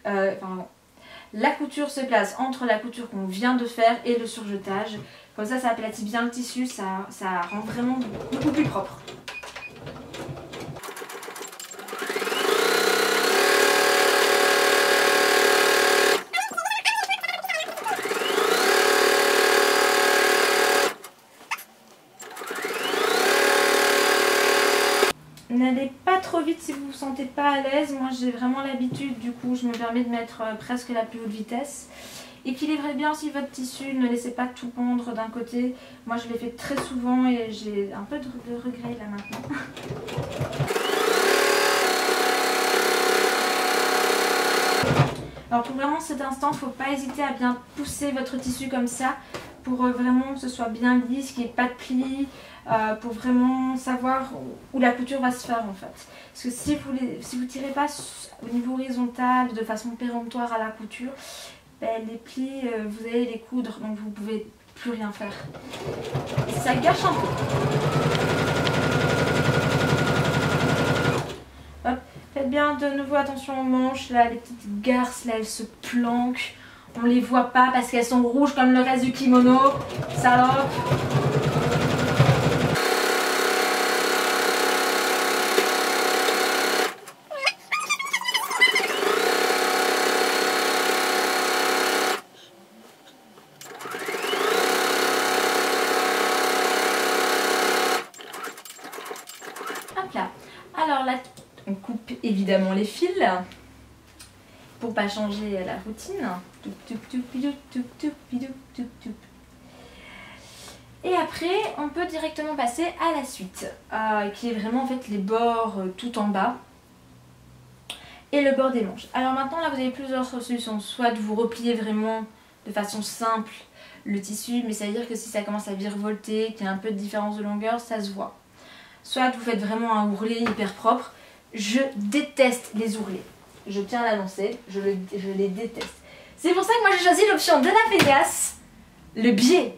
la couture se place entre la couture qu'on vient de faire et le surjetage. Comme ça aplatit bien le tissu, ça rend vraiment beaucoup plus propre. N'allez pas trop vite si vous ne vous sentez pas à l'aise. Moi j'ai vraiment l'habitude, du coup je me permets de mettre presque la plus haute vitesse. Équilibrez bien aussi votre tissu, ne laissez pas tout pendre d'un côté. Moi je l'ai fait très souvent et j'ai un peu de regret là maintenant. Alors pour vraiment cet instant, il ne faut pas hésiter à bien pousser votre tissu comme ça pour vraiment que ce soit bien lisse, qu'il n'y ait pas de plis, pour vraiment savoir où la couture va se faire en fait. Parce que si vous ne tirez pas au niveau horizontal de façon péremptoire à la couture, ben, les plis, vous allez les coudre, donc vous ne pouvez plus rien faire. Et ça gâche un peu. Hop. Faites bien de nouveau attention aux manches, là les petites garces, là elles se planquent. On les voit pas parce qu'elles sont rouges comme le reste du kimono. Salope. Hop là. Alors là, on coupe évidemment les fils pour pas changer la routine. Et après, on peut directement passer à la suite, qui est vraiment en fait les bords tout en bas et le bord des manches. Alors maintenant, là, vous avez plusieurs solutions. Soit de vous replier vraiment de façon simple le tissu, mais ça veut dire que si ça commence à virevolter, qu'il y a un peu de différence de longueur, ça se voit. Soit vous faites vraiment un ourlet hyper propre. Je déteste les ourlets. Je tiens à l'annoncer, je les déteste. C'est pour ça que moi j'ai choisi l'option de la feignasse, le biais.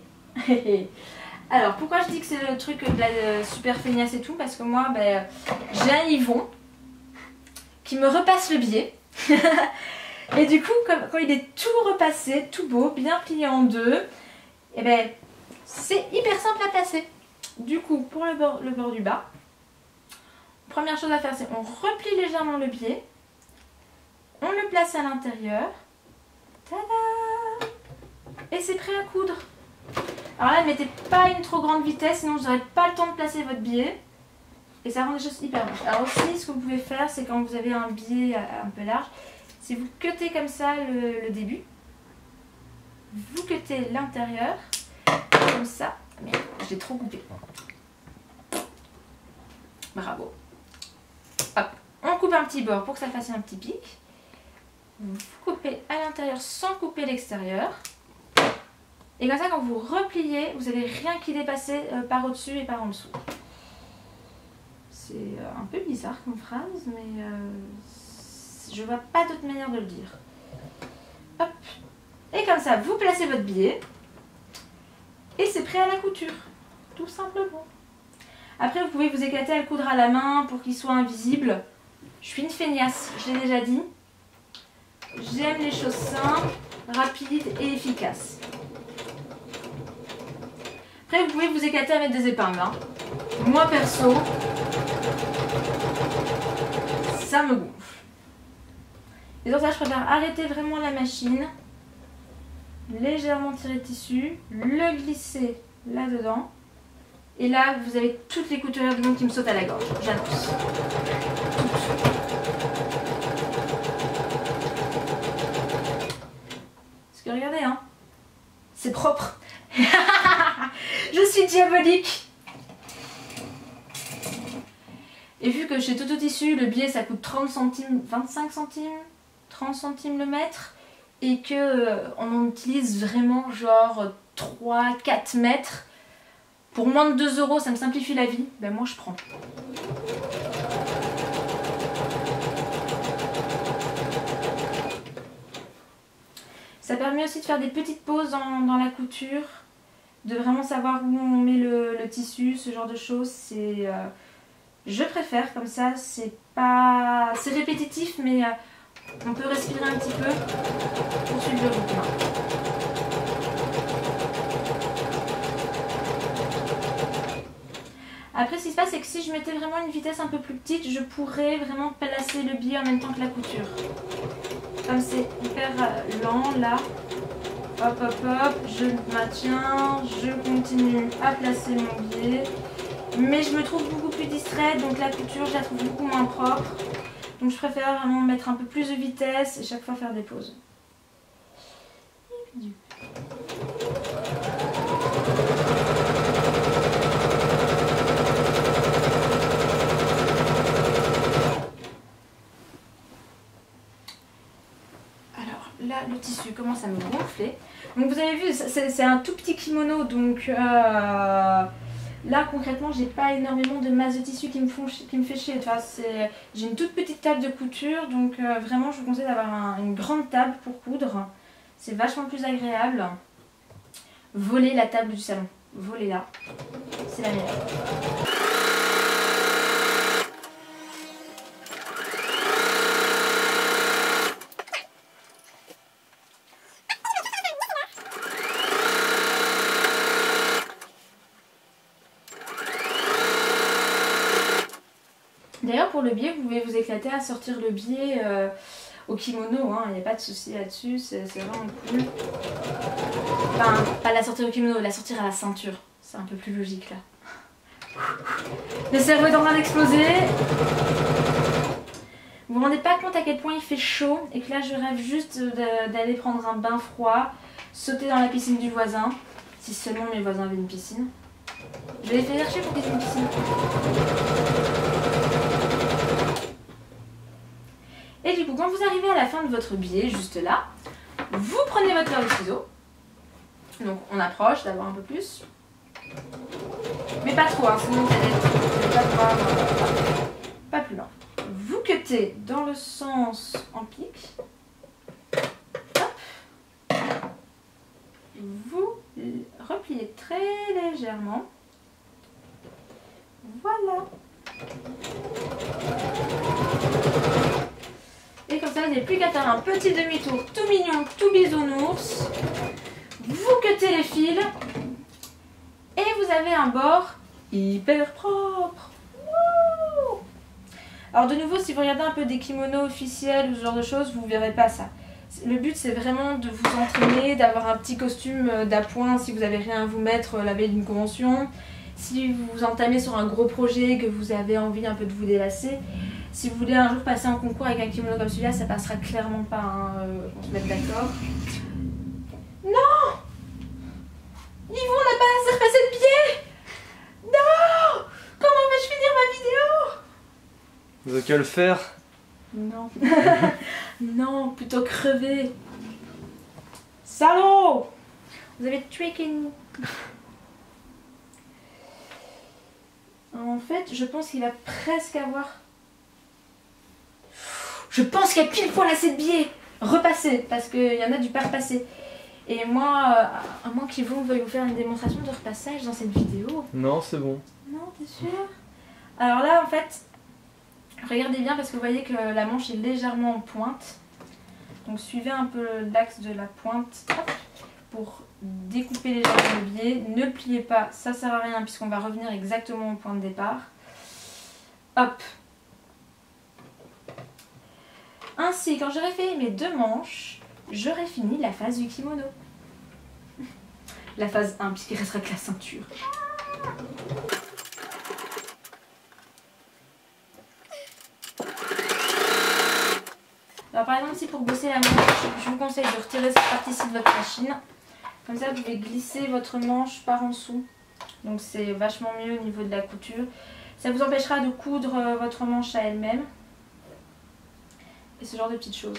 Alors pourquoi je dis que c'est le truc de la super feignasse et tout? Parce que moi j'ai un Yvon qui me repasse le biais. Et du coup quand il est tout repassé, tout beau, bien plié en deux, et ben c'est hyper simple à placer. Du coup pour le bord du bas, première chose à faire c'est on replie légèrement le biais. On le place à l'intérieur. Tada! Et c'est prêt à coudre. Alors là, ne mettez pas une trop grande vitesse, sinon vous n'aurez pas le temps de placer votre biais. Et ça rend les choses hyper moches. Alors aussi, ce que vous pouvez faire, c'est quand vous avez un biais un peu large, si vous cuttez comme ça le début, vous cuttez l'intérieur, comme ça. Merde, je l'ai trop coupé. Bravo. Hop, on coupe un petit bord pour que ça fasse un petit pic. Vous coupez à l'intérieur sans couper l'extérieur. Et comme ça, quand vous repliez, vous n'avez rien qui dépasse par au-dessus et par en dessous. C'est un peu bizarre comme phrase, mais je vois pas d'autre manière de le dire. Hop. Et comme ça, vous placez votre biais. Et c'est prêt à la couture. Tout simplement. Après, vous pouvez vous éclater à le coudre à la main pour qu'il soit invisible. Je suis une feignasse, je l'ai déjà dit. J'aime les choses simples, rapides et efficaces. Après, vous pouvez vous éclater à mettre des épingles. Hein. Moi, perso, ça me gonfle. Et donc ça, je préfère arrêter vraiment la machine, légèrement tirer le tissu, le glisser là-dedans. Et là, vous avez toutes les couturières du monde qui me sautent à la gorge. J'annonce. Parce que regardez, hein, c'est propre. diabolique. Et vu que chez Toto Tissu, le billet ça coûte 30 centimes, 25 centimes, 30 centimes le mètre, et que on en utilise vraiment genre 3-4 mètres, pour moins de 2 euros, ça me simplifie la vie, ben moi je prends. Ça permet aussi de faire des petites pauses dans la couture, de vraiment savoir où on met le tissu, ce genre de choses. Je préfère comme ça, c'est répétitif, mais on peut respirer un petit peu pour suivre le rythme. Après, ce qui se passe, c'est que si je mettais vraiment une vitesse un peu plus petite, je pourrais vraiment placer le biais en même temps que la couture. Comme c'est hyper lent, là, hop hop hop, je maintiens, je continue à placer mon biais. Mais je me trouve beaucoup plus distraite, donc la couture, je la trouve beaucoup moins propre. Donc je préfère vraiment mettre un peu plus de vitesse et chaque fois faire des pauses. Là, le tissu commence à me gonfler. Donc vous avez vu, c'est un tout petit kimono, donc là concrètement j'ai pas énormément de masse de tissu qui me fait chier. J'ai une toute petite table de couture, donc vraiment je vous conseille d'avoir une grande table pour coudre. C'est vachement plus agréable. Volez la table du salon, volez-la, c'est la meilleure. D'ailleurs pour le biais, vous pouvez vous éclater à sortir le biais au kimono, hein. Il n'y a pas de souci là-dessus, c'est vraiment cool. Enfin, pas la sortir au kimono, la sortir à la ceinture, c'est un peu plus logique là. Le cerveau est en train d'exploser. Vous vous rendez pas compte à quel point il fait chaud et que là je rêve juste d'aller prendre un bain froid, sauter dans la piscine du voisin, si seulement mes voisins avaient une piscine. Je vais les faire chercher pour qu'ils aient une piscine. Et du coup, quand vous arrivez à la fin de votre biais, juste là, vous prenez votre paire de ciseaux. Donc on approche d'abord un peu plus. Mais pas trop, hein, sinon vous allez pas pouvoir, pas plus loin. Vous cuttez dans le sens en pique. Hop. Vous repliez très légèrement. Voilà. Et comme ça, vous n'avez plus qu'à faire un petit demi-tour tout mignon, tout bisounours. Vous cuttez les fils. Et vous avez un bord hyper propre. Wouh! Alors de nouveau, si vous regardez un peu des kimonos officiels ou ce genre de choses, vous ne verrez pas ça. Le but, c'est vraiment de vous entraîner, d'avoir un petit costume d'appoint si vous n'avez rien à vous mettre la veille d'une convention. Si vous vous entamez sur un gros projet, que vous avez envie un peu de vous délasser. Si vous voulez un jour passer en concours avec un kimono comme celui-là, ça passera clairement pas, hein, on se met d'accord. Non! Yvon, on n'a pas assez repassé de biais! Non! Comment vais-je finir ma vidéo? Vous avez qu'à le faire. Non. Non, plutôt crever. Salaud! Vous avez trické nous. En fait, je pense qu'il va presque avoir... Je pense qu'il y a pile poil assez de biais. Repasser, parce qu'il y en a du pas repasser. Et moi, à moins qu'Yvon veuille vous faire une démonstration de repassage dans cette vidéo. Non, c'est bon. Non, t'es sûr? Alors là, en fait, regardez bien parce que vous voyez que la manche est légèrement en pointe. Donc suivez un peu l'axe de la pointe, hop, pour découper légèrement le biais. Ne pliez pas, ça sert à rien puisqu'on va revenir exactement au point de départ. Hop. Ainsi, quand j'aurai fait mes deux manches, j'aurai fini la phase du kimono. La phase 1, puisqu'il restera que la ceinture. Alors par exemple, si pour bosser la manche, je vous conseille de retirer cette partie-ci de votre machine. Comme ça, vous pouvez glisser votre manche par en dessous Donc c'est vachement mieux au niveau de la couture. Ça vous empêchera de coudre votre manche à elle-même. Et ce genre de petites choses.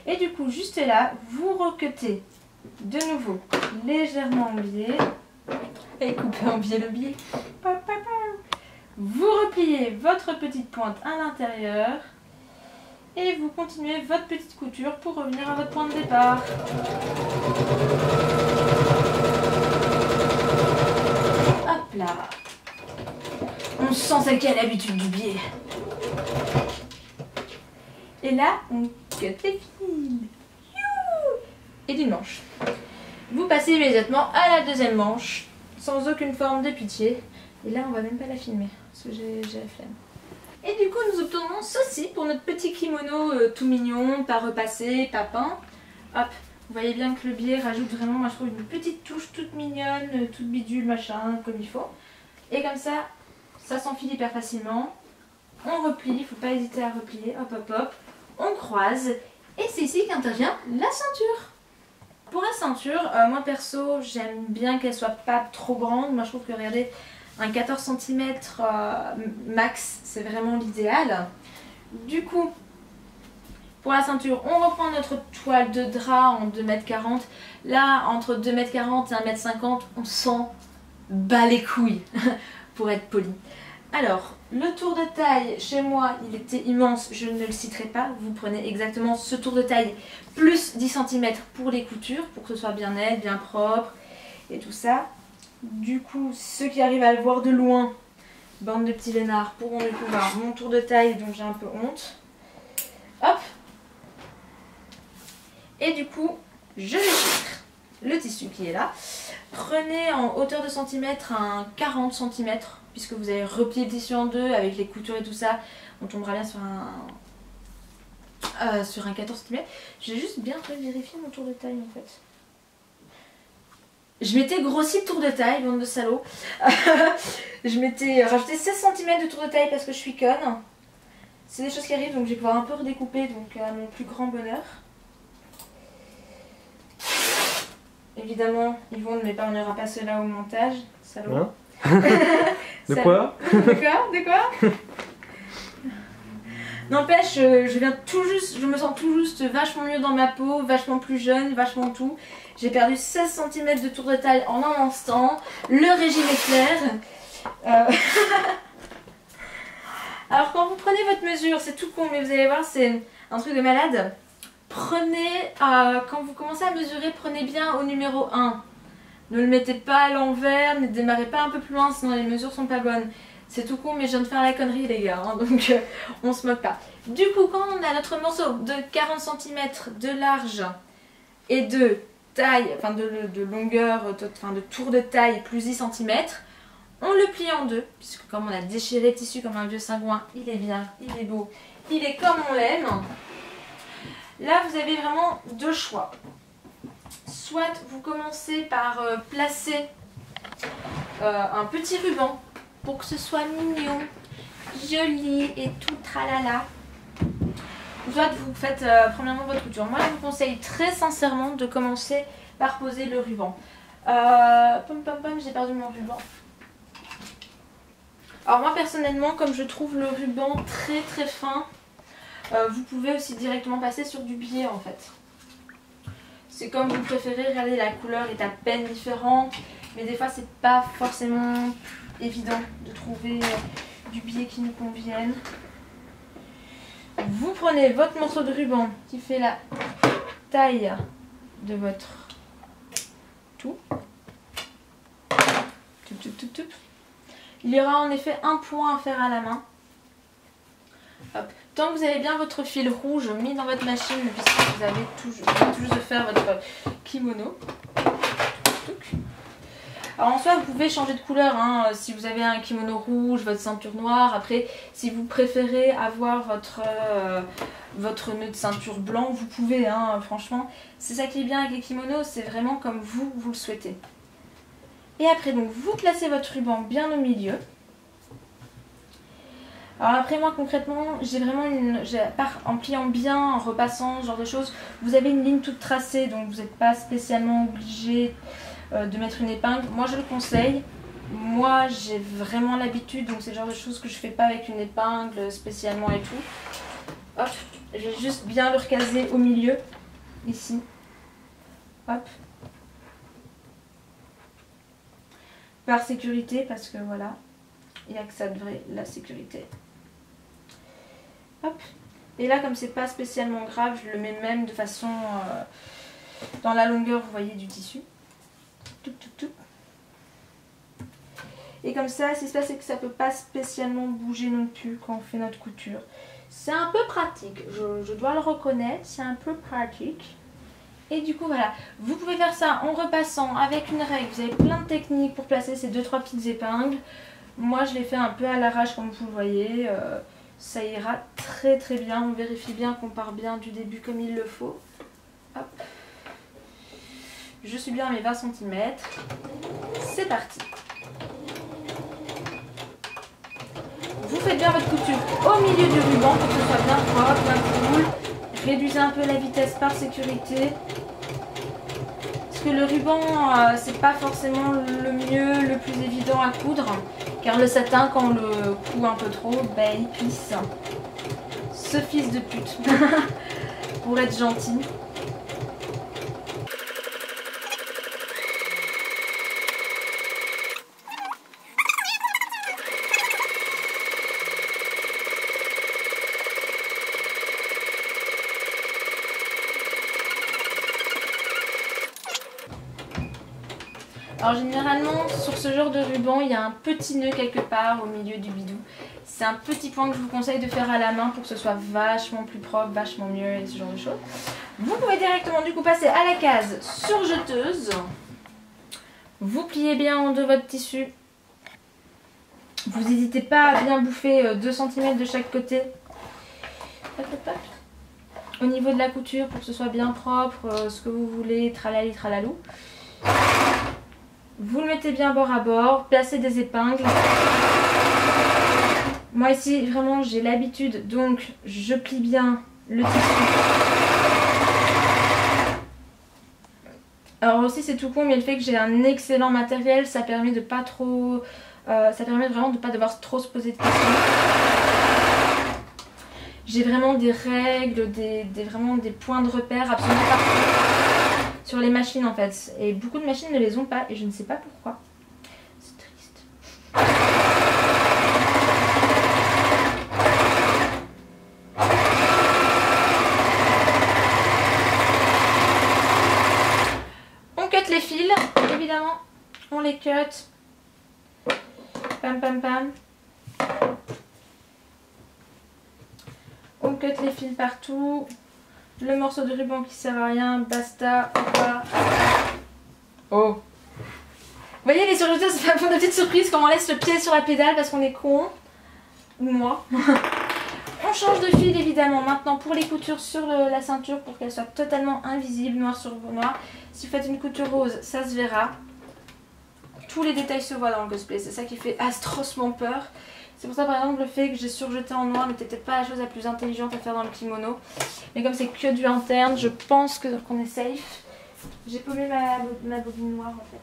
Et du coup, juste là, vous recuttez de nouveau légèrement en biais. Et coupez en biais le biais. Vous repliez votre petite pointe à l'intérieur. Et vous continuez votre petite couture pour revenir à votre point de départ. Hop là. On sent celle qui a l'habitude du biais. Et là, on cut les fils. Et d'une manche. Vous passez immédiatement à la deuxième manche, sans aucune forme de pitié. Et là, on va même pas la filmer, parce que j'ai la flemme. Et du coup, nous obtenons ceci pour notre petit kimono tout mignon, pas repassé, pas peint. Hop, vous voyez bien que le biais rajoute vraiment, moi je trouve, une petite touche toute mignonne, toute bidule, machin, comme il faut. Et comme ça, ça s'enfile hyper facilement. On replie, il ne faut pas hésiter à replier, hop hop hop. On croise et c'est ici qu'intervient la ceinture. Pour la ceinture, moi perso j'aime bien qu'elle soit pas trop grande. Moi je trouve que regardez, un 14 cm max c'est vraiment l'idéal. Du coup pour la ceinture on reprend notre toile de drap en 2,40 m. Là entre 2,40 m et 1,50 m on s'en bat les couilles pour être poli. Alors, le tour de taille, chez moi, il était immense, je ne le citerai pas. Vous prenez exactement ce tour de taille, plus 10 cm pour les coutures, pour que ce soit bien net, bien propre, et tout ça. Du coup, ceux qui arrivent à le voir de loin, bande de petits lénards, pourront découvrir mon tour de taille, dont j'ai un peu honte. Hop. Et du coup, je vais faire le tissu qui est là. Prenez en hauteur de centimètre un 40 cm. Puisque vous avez replié le tissu en deux avec les coutures et tout ça, on tombera bien sur un 14 cm. J'ai juste bien vérifié mon tour de taille en fait. Je m'étais grossi le tour de taille, bande de salauds. Je m'étais rajouté 16 cm de tour de taille parce que je suis conne. C'est des choses qui arrivent donc je vais pouvoir un peu redécouper donc à mon plus grand bonheur. Évidemment, Yvon ne m'épargnera pas cela au montage, salaud. Hein? De quoi? De quoi? N'empêche, je me sens tout juste vachement mieux dans ma peau, vachement plus jeune, vachement tout. J'ai perdu 16 cm de tour de taille en un instant. Le régime est clair. Alors quand vous prenez votre mesure, c'est tout con, mais vous allez voir, c'est un truc de malade. Prenez, quand vous commencez à mesurer, prenez bien au numéro 1. Ne le mettez pas à l'envers, ne démarrez pas un peu plus loin, sinon les mesures sont pas bonnes. C'est tout con, mais je viens de faire la connerie les gars, hein, donc on se moque pas. Du coup, quand on a notre morceau de 40 cm de large et de taille, enfin de longueur, enfin de tour de taille plus 10 cm, on le plie en deux, puisque comme on a déchiré le tissu comme un vieux cingouin, il est bien, il est beau, il est comme on l'aime. Là, vous avez vraiment deux choix. Soit vous commencez par placer un petit ruban pour que ce soit mignon, joli et tout tralala. Soit vous faites premièrement votre couture. Moi je vous conseille très sincèrement de commencer par poser le ruban. J'ai perdu mon ruban. Alors moi personnellement, comme je trouve le ruban très très fin, vous pouvez aussi directement passer sur du biais en fait. C'est comme vous préférez, regardez, la couleur est à peine différente, mais des fois c'est pas forcément évident de trouver du biais qui nous convienne. Vous prenez votre morceau de ruban qui fait la taille de votre tout. Il y aura en effet un point à faire à la main. Hop. Tant que vous avez bien votre fil rouge mis dans votre machine, puisque vous avez tout juste de faire votre kimono. Alors en soi, vous pouvez changer de couleur, hein, si vous avez un kimono rouge, votre ceinture noire. Après, si vous préférez avoir votre nœud de ceinture blanc, vous pouvez, hein, franchement. C'est ça qui est bien avec les kimonos, c'est vraiment comme vous le souhaitez. Et après, donc, vous placez votre ruban bien au milieu. Alors après, moi concrètement, j'ai vraiment en pliant bien, en repassant, ce genre de choses, vous avez une ligne toute tracée, donc vous n'êtes pas spécialement obligé de mettre une épingle. Moi je le conseille. Moi j'ai vraiment l'habitude, donc c'est le genre de choses que je fais pas avec une épingle spécialement et tout. Hop, je vais juste bien le recaser au milieu, ici. Hop. Par sécurité, parce que voilà, il n'y a que ça de vrai, la sécurité. Hop. Et là, comme c'est pas spécialement grave, je le mets même de façon dans la longueur, vous voyez, du tissu. Toup, toup, toup. Et comme ça, ce qui se passe, c'est que ça peut pas spécialement bouger non plus quand on fait notre couture. C'est un peu pratique, je dois le reconnaître, c'est un peu pratique. Et du coup, voilà, vous pouvez faire ça en repassant avec une règle. Vous avez plein de techniques pour placer ces 2-3 petites épingles. Moi, je l'ai fait un peu à l'arrache, comme vous le voyez. Ça ira très très bien. On vérifie bien qu'on part bien du début comme il le faut. Hop. Je suis bien à mes 20 cm. C'est parti. Vous faites bien votre couture au milieu du ruban pour que ce soit bien propre, bien cool. Réduisez un peu la vitesse par sécurité. Parce que le ruban, c'est pas forcément le mieux, le plus évident à coudre. Car le satin, quand on le coud un peu trop, ben, il pisse. Ce fils de pute. Pour être gentil. Alors généralement sur ce genre de ruban il y a un petit nœud quelque part au milieu du bidou. C'est un petit point que je vous conseille de faire à la main pour que ce soit vachement plus propre, vachement mieux et ce genre de choses. Vous pouvez directement du coup passer à la case surjeteuse. Vous pliez bien en deux votre tissu. Vous n'hésitez pas à bien bouffer 2 cm de chaque côté. Hop, hop, hop. Au niveau de la couture pour que ce soit bien propre, ce que vous voulez, tralali tralalou. Vous le mettez bien bord à bord, placez des épingles. Moi ici vraiment j'ai l'habitude, donc je plie bien le tissu. Alors aussi c'est tout con, mais le fait que j'ai un excellent matériel, ça permet de pas trop, ça permet vraiment de pas devoir trop se poser de questions. J'ai vraiment des règles, vraiment des points de repère absolument partout sur les machines en fait. Et beaucoup de machines ne les ont pas et je ne sais pas pourquoi. C'est triste. On cut les fils, évidemment. On les cut. Pam pam pam. On cut les fils partout. Le morceau de ruban qui sert à rien, basta, hop. Oh. Vous voyez les surjeteuses font des petites surprises quand on laisse le pied sur la pédale parce qu'on est con. Ou moi. On change de fil évidemment maintenant pour les coutures sur la ceinture pour qu'elle soit totalement invisible, noir sur noir. Si vous faites une couture rose, ça se verra. Tous les détails se voient dans le cosplay, c'est ça qui fait atrocement peur. C'est pour ça par exemple le fait que j'ai surjeté en noir n'était peut-être pas la chose la plus intelligente à faire dans le kimono. Mais comme c'est que du interne, je pense qu'on est safe. J'ai paumé ma bobine noire en fait.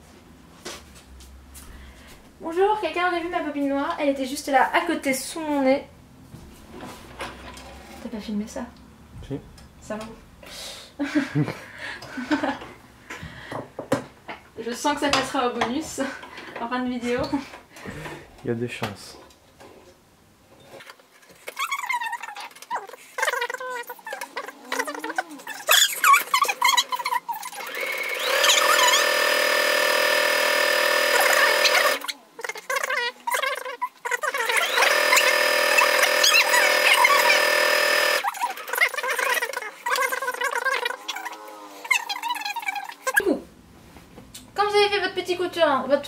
Bonjour, quelqu'un aurait vu ma bobine noire? Elle était juste là à côté sous mon nez. T'as pas filmé ça? Si. Ça va. Je sens que ça passera au bonus en fin de vidéo. Il y a des chances.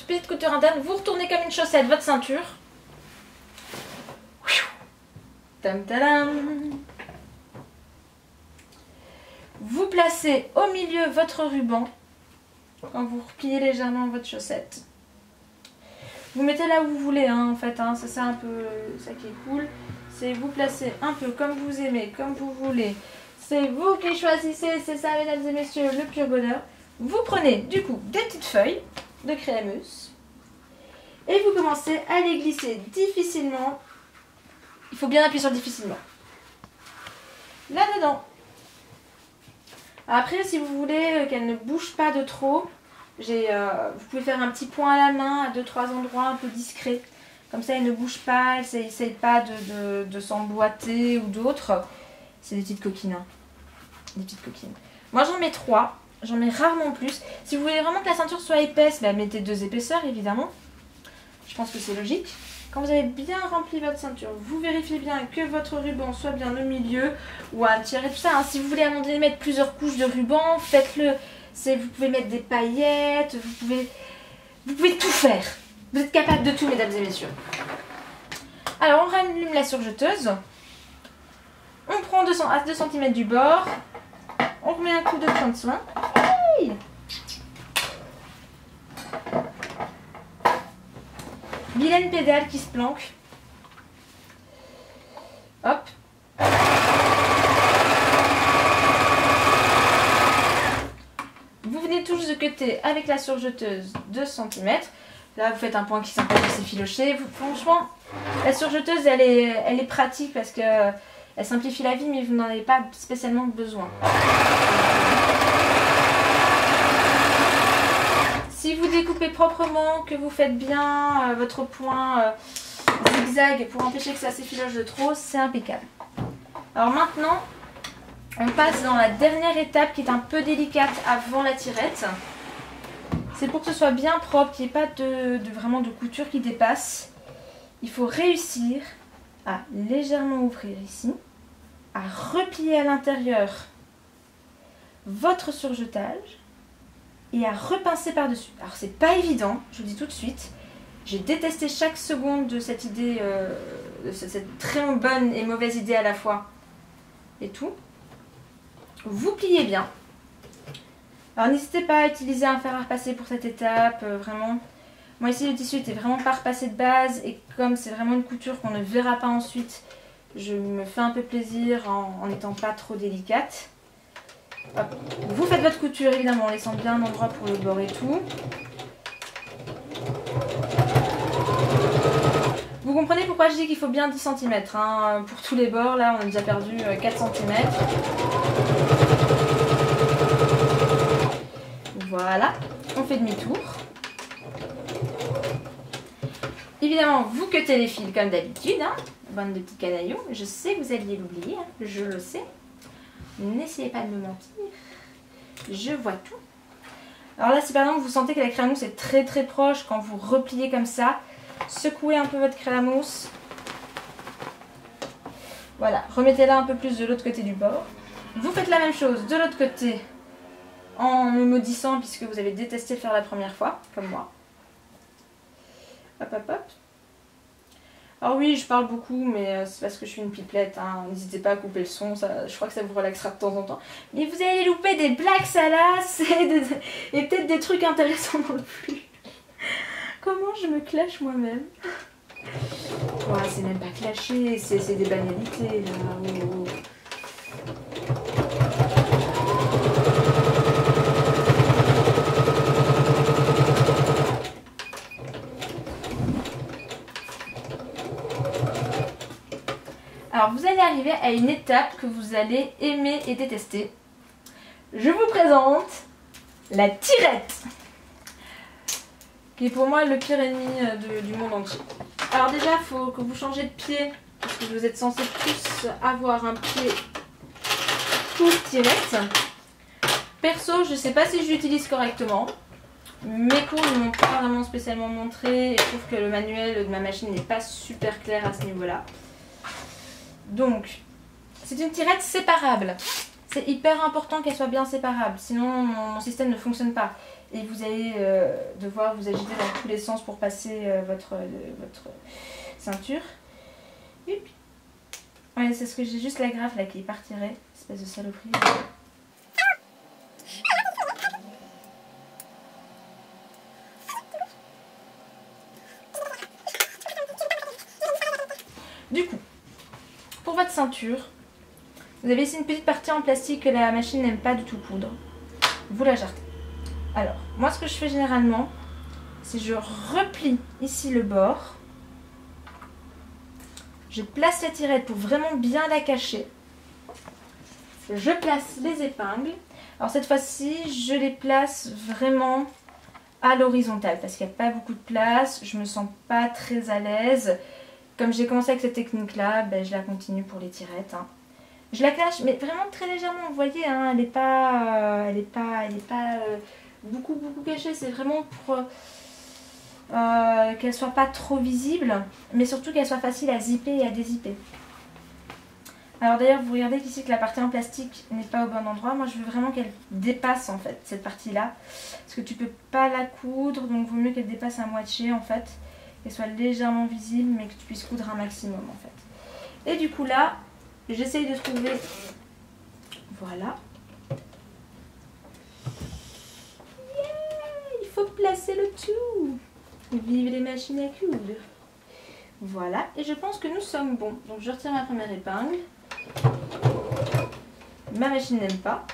petite couture interne, vous retournez comme une chaussette votre ceinture. Tam tadam. Vous placez au milieu votre ruban quand vous repliez légèrement votre chaussette. Vous mettez là où vous voulez, hein, en fait, hein, c'est un peu ça qui est cool. C'est vous placez un peu comme vous aimez, comme vous voulez. C'est vous qui choisissez, c'est ça, mesdames et messieurs, le pur bonheur. Vous prenez du coup des petites feuilles de craie à mousse et vous commencez à les glisser difficilement. Il faut bien appuyer sur difficilement. Là-dedans. Après, si vous voulez qu'elle ne bouge pas de trop, vous pouvez faire un petit point à la main à 2-3 endroits un peu discrets. Comme ça, elle ne bouge pas, elle n'essaye pas de s'emboîter ou d'autres. C'est des petites coquines. Hein. Des petites coquines. Moi, j'en mets 3. J'en mets rarement plus. Si vous voulez vraiment que la ceinture soit épaisse, bah, mettez 2 épaisseurs, évidemment. Je pense que c'est logique. Quand vous avez bien rempli votre ceinture, vous vérifiez bien que votre ruban soit bien au milieu ou à tirer tout ça. Hein. Si vous voulez à un moment donné mettre plusieurs couches de ruban, faites-le. Vous pouvez mettre des paillettes, vous pouvez tout faire. Vous êtes capable de tout, mesdames et messieurs. Alors, on rallume la surjeteuse. On prend à 2 cm du bord. On remet un coup de point de soin. Hey, vilaine pédale qui se planque. Hop. Vous venez tout juste de cutter avec la surjeteuse 2 cm. Là, vous faites un point qui s'empêche de s'effilocher. Franchement, la surjeteuse, elle est pratique parce qu'elle simplifie la vie, mais vous n'en avez pas spécialement besoin. Si vous découpez proprement, que vous faites bien votre point zigzag pour empêcher que ça s'effiloche de trop, c'est impeccable. Alors maintenant, on passe dans la dernière étape qui est un peu délicate avant la tirette. C'est pour que ce soit bien propre, qu'il n'y ait pas vraiment de couture qui dépasse. Il faut réussir à légèrement ouvrir ici, à replier à l'intérieur votre surjetage et à repincer par-dessus. Alors c'est pas évident, je vous le dis tout de suite. J'ai détesté chaque seconde de cette idée, de cette très bonne et mauvaise idée à la fois. Et tout. Vous pliez bien. Alors n'hésitez pas à utiliser un fer à repasser pour cette étape, vraiment. Moi ici le tissu était vraiment pas repassé de base et comme c'est vraiment une couture qu'on ne verra pas ensuite, je me fais un peu plaisir en n'étant pas trop délicate. Hop. Vous faites votre couture évidemment en laissant bien un endroit pour le bord et tout. Vous comprenez pourquoi je dis qu'il faut bien 10 cm hein. Pour tous les bords, là on a déjà perdu 4 cm. Voilà, on fait demi-tour. Évidemment, vous cuttez les fils comme d'habitude, hein. Bande de petits canaillons. Je sais que vous alliez l'oublier, hein. Je le sais. N'essayez pas de me mentir. Je vois tout. Alors là, si par exemple vous sentez que la crème à mousse est très très proche, quand vous repliez comme ça, secouez un peu votre crème à mousse. Voilà, remettez-la un peu plus de l'autre côté du bord. Vous faites la même chose de l'autre côté en me maudissant puisque vous avez détesté le faire la première fois, comme moi. Hop hop hop. Alors oui, je parle beaucoup, mais c'est parce que je suis une pipelette, hein. N'hésitez pas à couper le son, je crois que ça vous relaxera de temps en temps. Mais vous allez louper des blagues salaces et peut-être des trucs intéressants dans le flux. Comment je me clash moi-même? Ouais, c'est même pas clasher, c'est des banalités là. Oh, oh. Alors vous allez arriver à une étape que vous allez aimer et détester. Je vous présente la tirette, qui est pour moi le pire ennemi du monde entier. Alors déjà, il faut que vous changez de pied, parce que vous êtes censés tous avoir un pied pour tirette. Perso, je ne sais pas si je l'utilise correctement. Mes cours ne m'ont pas vraiment spécialement montré, et je trouve que le manuel de ma machine n'est pas super clair à ce niveau-là. Donc, c'est une tirette séparable. C'est hyper important qu'elle soit bien séparable, sinon mon système ne fonctionne pas. et vous allez devoir vous agiter dans tous les sens pour passer votre ceinture. Et puis, ouais, c'est ce que j'ai juste l'agrafe là qui est partirée, espèce de saloperie. Du coup, pour votre ceinture, vous avez ici une petite partie en plastique que la machine n'aime pas du tout coudre. Vous la jarretez. Alors, moi ce que je fais généralement, c'est je replie ici le bord. Je place la tirette pour vraiment bien la cacher. Je place les épingles. Alors cette fois-ci, je les place vraiment à l'horizontale parce qu'il n'y a pas beaucoup de place. Je me sens pas très à l'aise. Comme j'ai commencé avec cette technique-là, ben, je la continue pour les tirettes. Hein. Je la cache, mais vraiment très légèrement. Vous voyez, hein, elle n'est pas, beaucoup cachée. C'est vraiment pour qu'elle soit pas trop visible, mais surtout qu'elle soit facile à zipper et à dézipper. Alors d'ailleurs, vous regardez qu'ici que la partie en plastique n'est pas au bon endroit. Moi, je veux vraiment qu'elle dépasse en fait cette partie-là, parce que tu peux pas la coudre, donc il vaut mieux qu'elle dépasse à moitié en fait, qu'elle soit légèrement visible, mais que tu puisses coudre un maximum en fait. Et du coup là, j'essaye de trouver, voilà. Yeah, il faut placer le tout. Vive les machines à coudre. Voilà, et je pense que nous sommes bons. Donc je retire ma première épingle. Ma machine n'aime pas.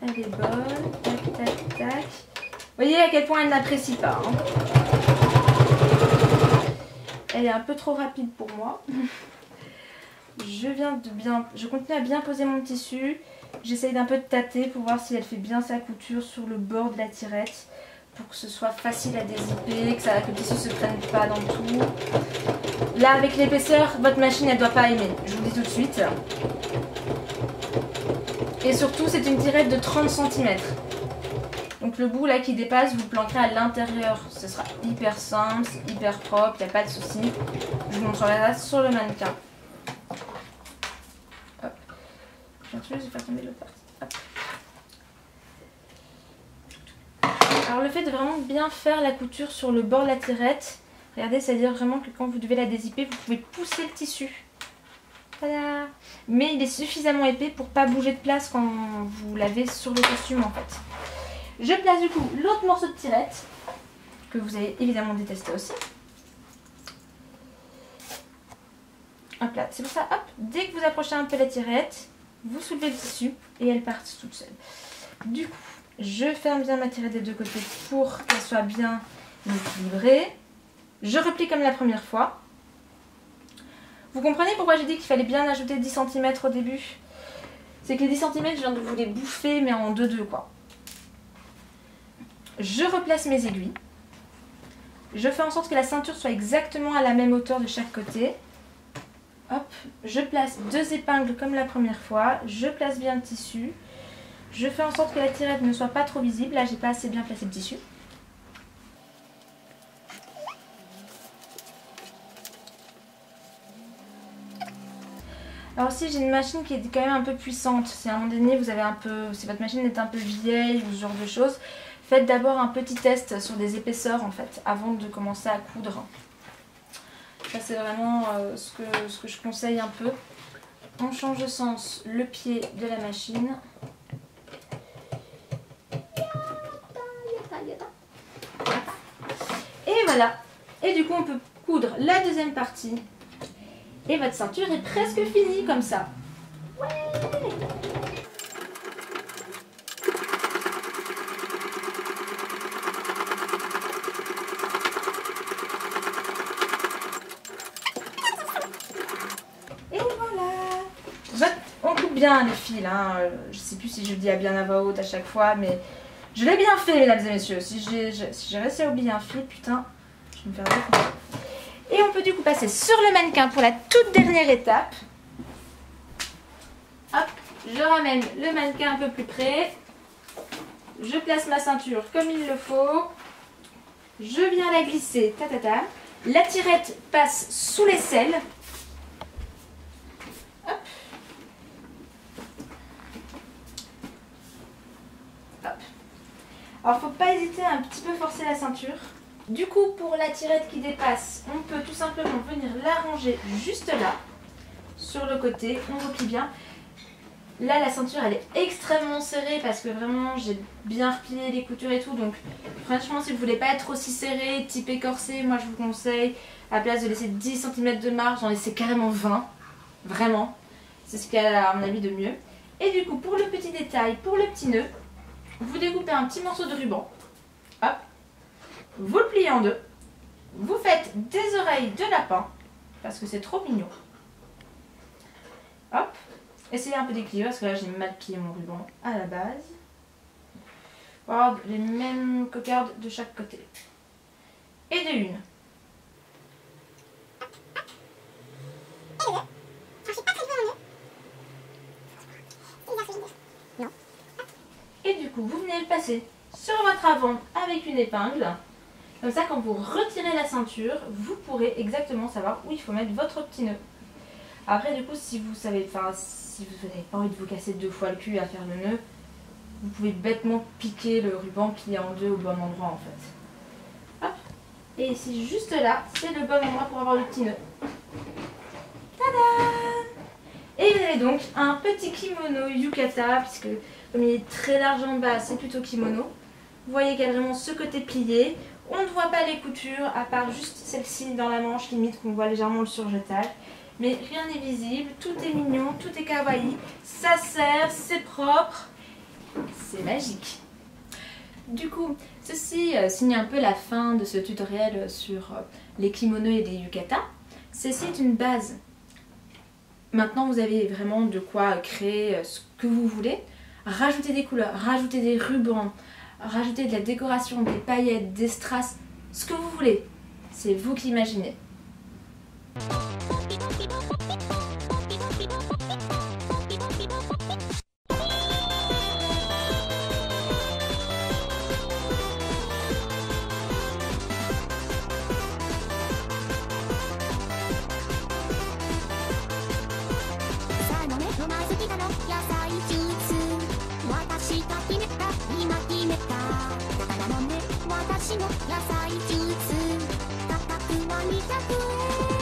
Elle est bonne. Tac, tac, tac. Vous voyez à quel point elle n'apprécie pas. Hein. Elle est un peu trop rapide pour moi. Je continue à bien poser mon tissu. J'essaye d'un peu de tâter pour voir si elle fait bien sa couture sur le bord de la tirette. Pour que ce soit facile à dézipper, que le tissu ne se prenne pas dans tout. Là, avec l'épaisseur, votre machine, elle ne doit pas aimer. Je vous le dis tout de suite. Et surtout, c'est une tirette de 30 cm. Donc le bout là qui dépasse, vous le planquerez à l'intérieur. Ce sera hyper simple, hyper propre, il n'y a pas de souci. Je vous montrerai ça sur le mannequin. Hop. Je vais faire tomber l'autre partie. Hop. Alors le fait de vraiment bien faire la couture sur le bord de la tirette, regardez, c'est-à-dire vraiment que quand vous devez la dézipper, vous pouvez pousser le tissu. Tada! Mais il est suffisamment épais pour pas bouger de place quand vous l'avez sur le costume en fait. Je place du coup l'autre morceau de tirette, que vous allez évidemment détester aussi. Hop là, c'est pour ça, hop, dès que vous approchez un peu la tirette, vous soulevez le tissu et elle part toute seule. Du coup, je ferme bien ma tirette des deux côtés pour qu'elle soit bien équilibrée. Je replie comme la première fois. Vous comprenez pourquoi j'ai dit qu'il fallait bien ajouter 10 cm au début? C'est que les 10 cm, je viens de vous les bouffer, mais en 2-2 quoi. Je replace mes aiguilles. Je fais en sorte que la ceinture soit exactement à la même hauteur de chaque côté. Hop, je place 2 épingles comme la première fois. Je place bien le tissu. Je fais en sorte que la tirette ne soit pas trop visible. Là, j'ai pas assez bien placé le tissu. Alors aussi, j'ai une machine qui est quand même un peu puissante. Si à un moment donné, si votre machine est un peu vieille ou ce genre de choses, faites d'abord un petit test sur des épaisseurs en fait, avant de commencer à coudre. Ça, c'est vraiment ce que je conseille un peu. On change de sens le pied de la machine. Et voilà. Et du coup, on peut coudre la deuxième partie. Et votre ceinture est presque finie comme ça. Ouais. Et voilà. On coupe bien les fils. Hein. Je sais plus si je dis à bien à voix haute à chaque fois, mais je l'ai bien fait, mesdames et messieurs. Si j'ai réussi à oublier un fil, putain, je vais me faire beaucoup. Et on peut du coup passer sur le mannequin pour la toute dernière étape. Hop, je ramène le mannequin un peu plus près. Je place ma ceinture comme il le faut. Je viens la glisser. Ta, ta, ta. La tirette passe sous l'aisselle. Hop. Alors faut pas hésiter à un petit peu forcer la ceinture. Du coup, pour la tirette qui dépasse, on peut tout simplement venir l'arranger juste là, sur le côté, on replie bien. Là, la ceinture, elle est extrêmement serrée parce que vraiment, j'ai bien replié les coutures et tout. Donc, franchement, si vous voulez pas être aussi serré, type écorsé, moi, je vous conseille, à la place de laisser 10 cm de marge, d'en laisser carrément 20. Vraiment. C'est ce qu'il y a, à mon avis, de mieux. Et du coup, pour le petit détail, pour le petit nœud, vous découpez un petit morceau de ruban. Hop. Vous le pliez en deux, vous faites des oreilles de lapin, parce que c'est trop mignon. Hop, essayez un peu d'équilibrer, parce que là j'ai mal plié mon ruban à la base. On va avoir les mêmes cocardes de chaque côté. Et de une. Et du coup, vous venez le passer sur votre avant avec une épingle. Comme ça, quand vous retirez la ceinture, vous pourrez exactement savoir où il faut mettre votre petit nœud. Après, du coup, si vous savez, si vous n'avez pas envie de vous casser 2 fois le cul à faire le nœud, vous pouvez bêtement piquer le ruban plié en deux au bon endroit en fait. Hop. Et ici, juste là, c'est le bon endroit pour avoir le petit nœud. Tada! Et vous avez donc un petit kimono yukata, puisque comme il est très large en bas, c'est plutôt kimono. Vous voyez qu'il y a vraiment ce côté plié. On ne voit pas les coutures, à part juste celle-ci dans la manche, limite qu'on voit légèrement le surjetage. Mais rien n'est visible, tout est mignon, tout est kawaii, ça sert, c'est propre, c'est magique. Du coup, ceci signe un peu la fin de ce tutoriel sur les kimonos et les yukatas. Ceci est une base. Maintenant, vous avez vraiment de quoi créer ce que vous voulez. Rajouter des couleurs, rajouter des rubans, rajouter de la décoration, des paillettes, des strass, ce que vous voulez. C'est vous qui imaginez.私の野菜ジュース価格は200円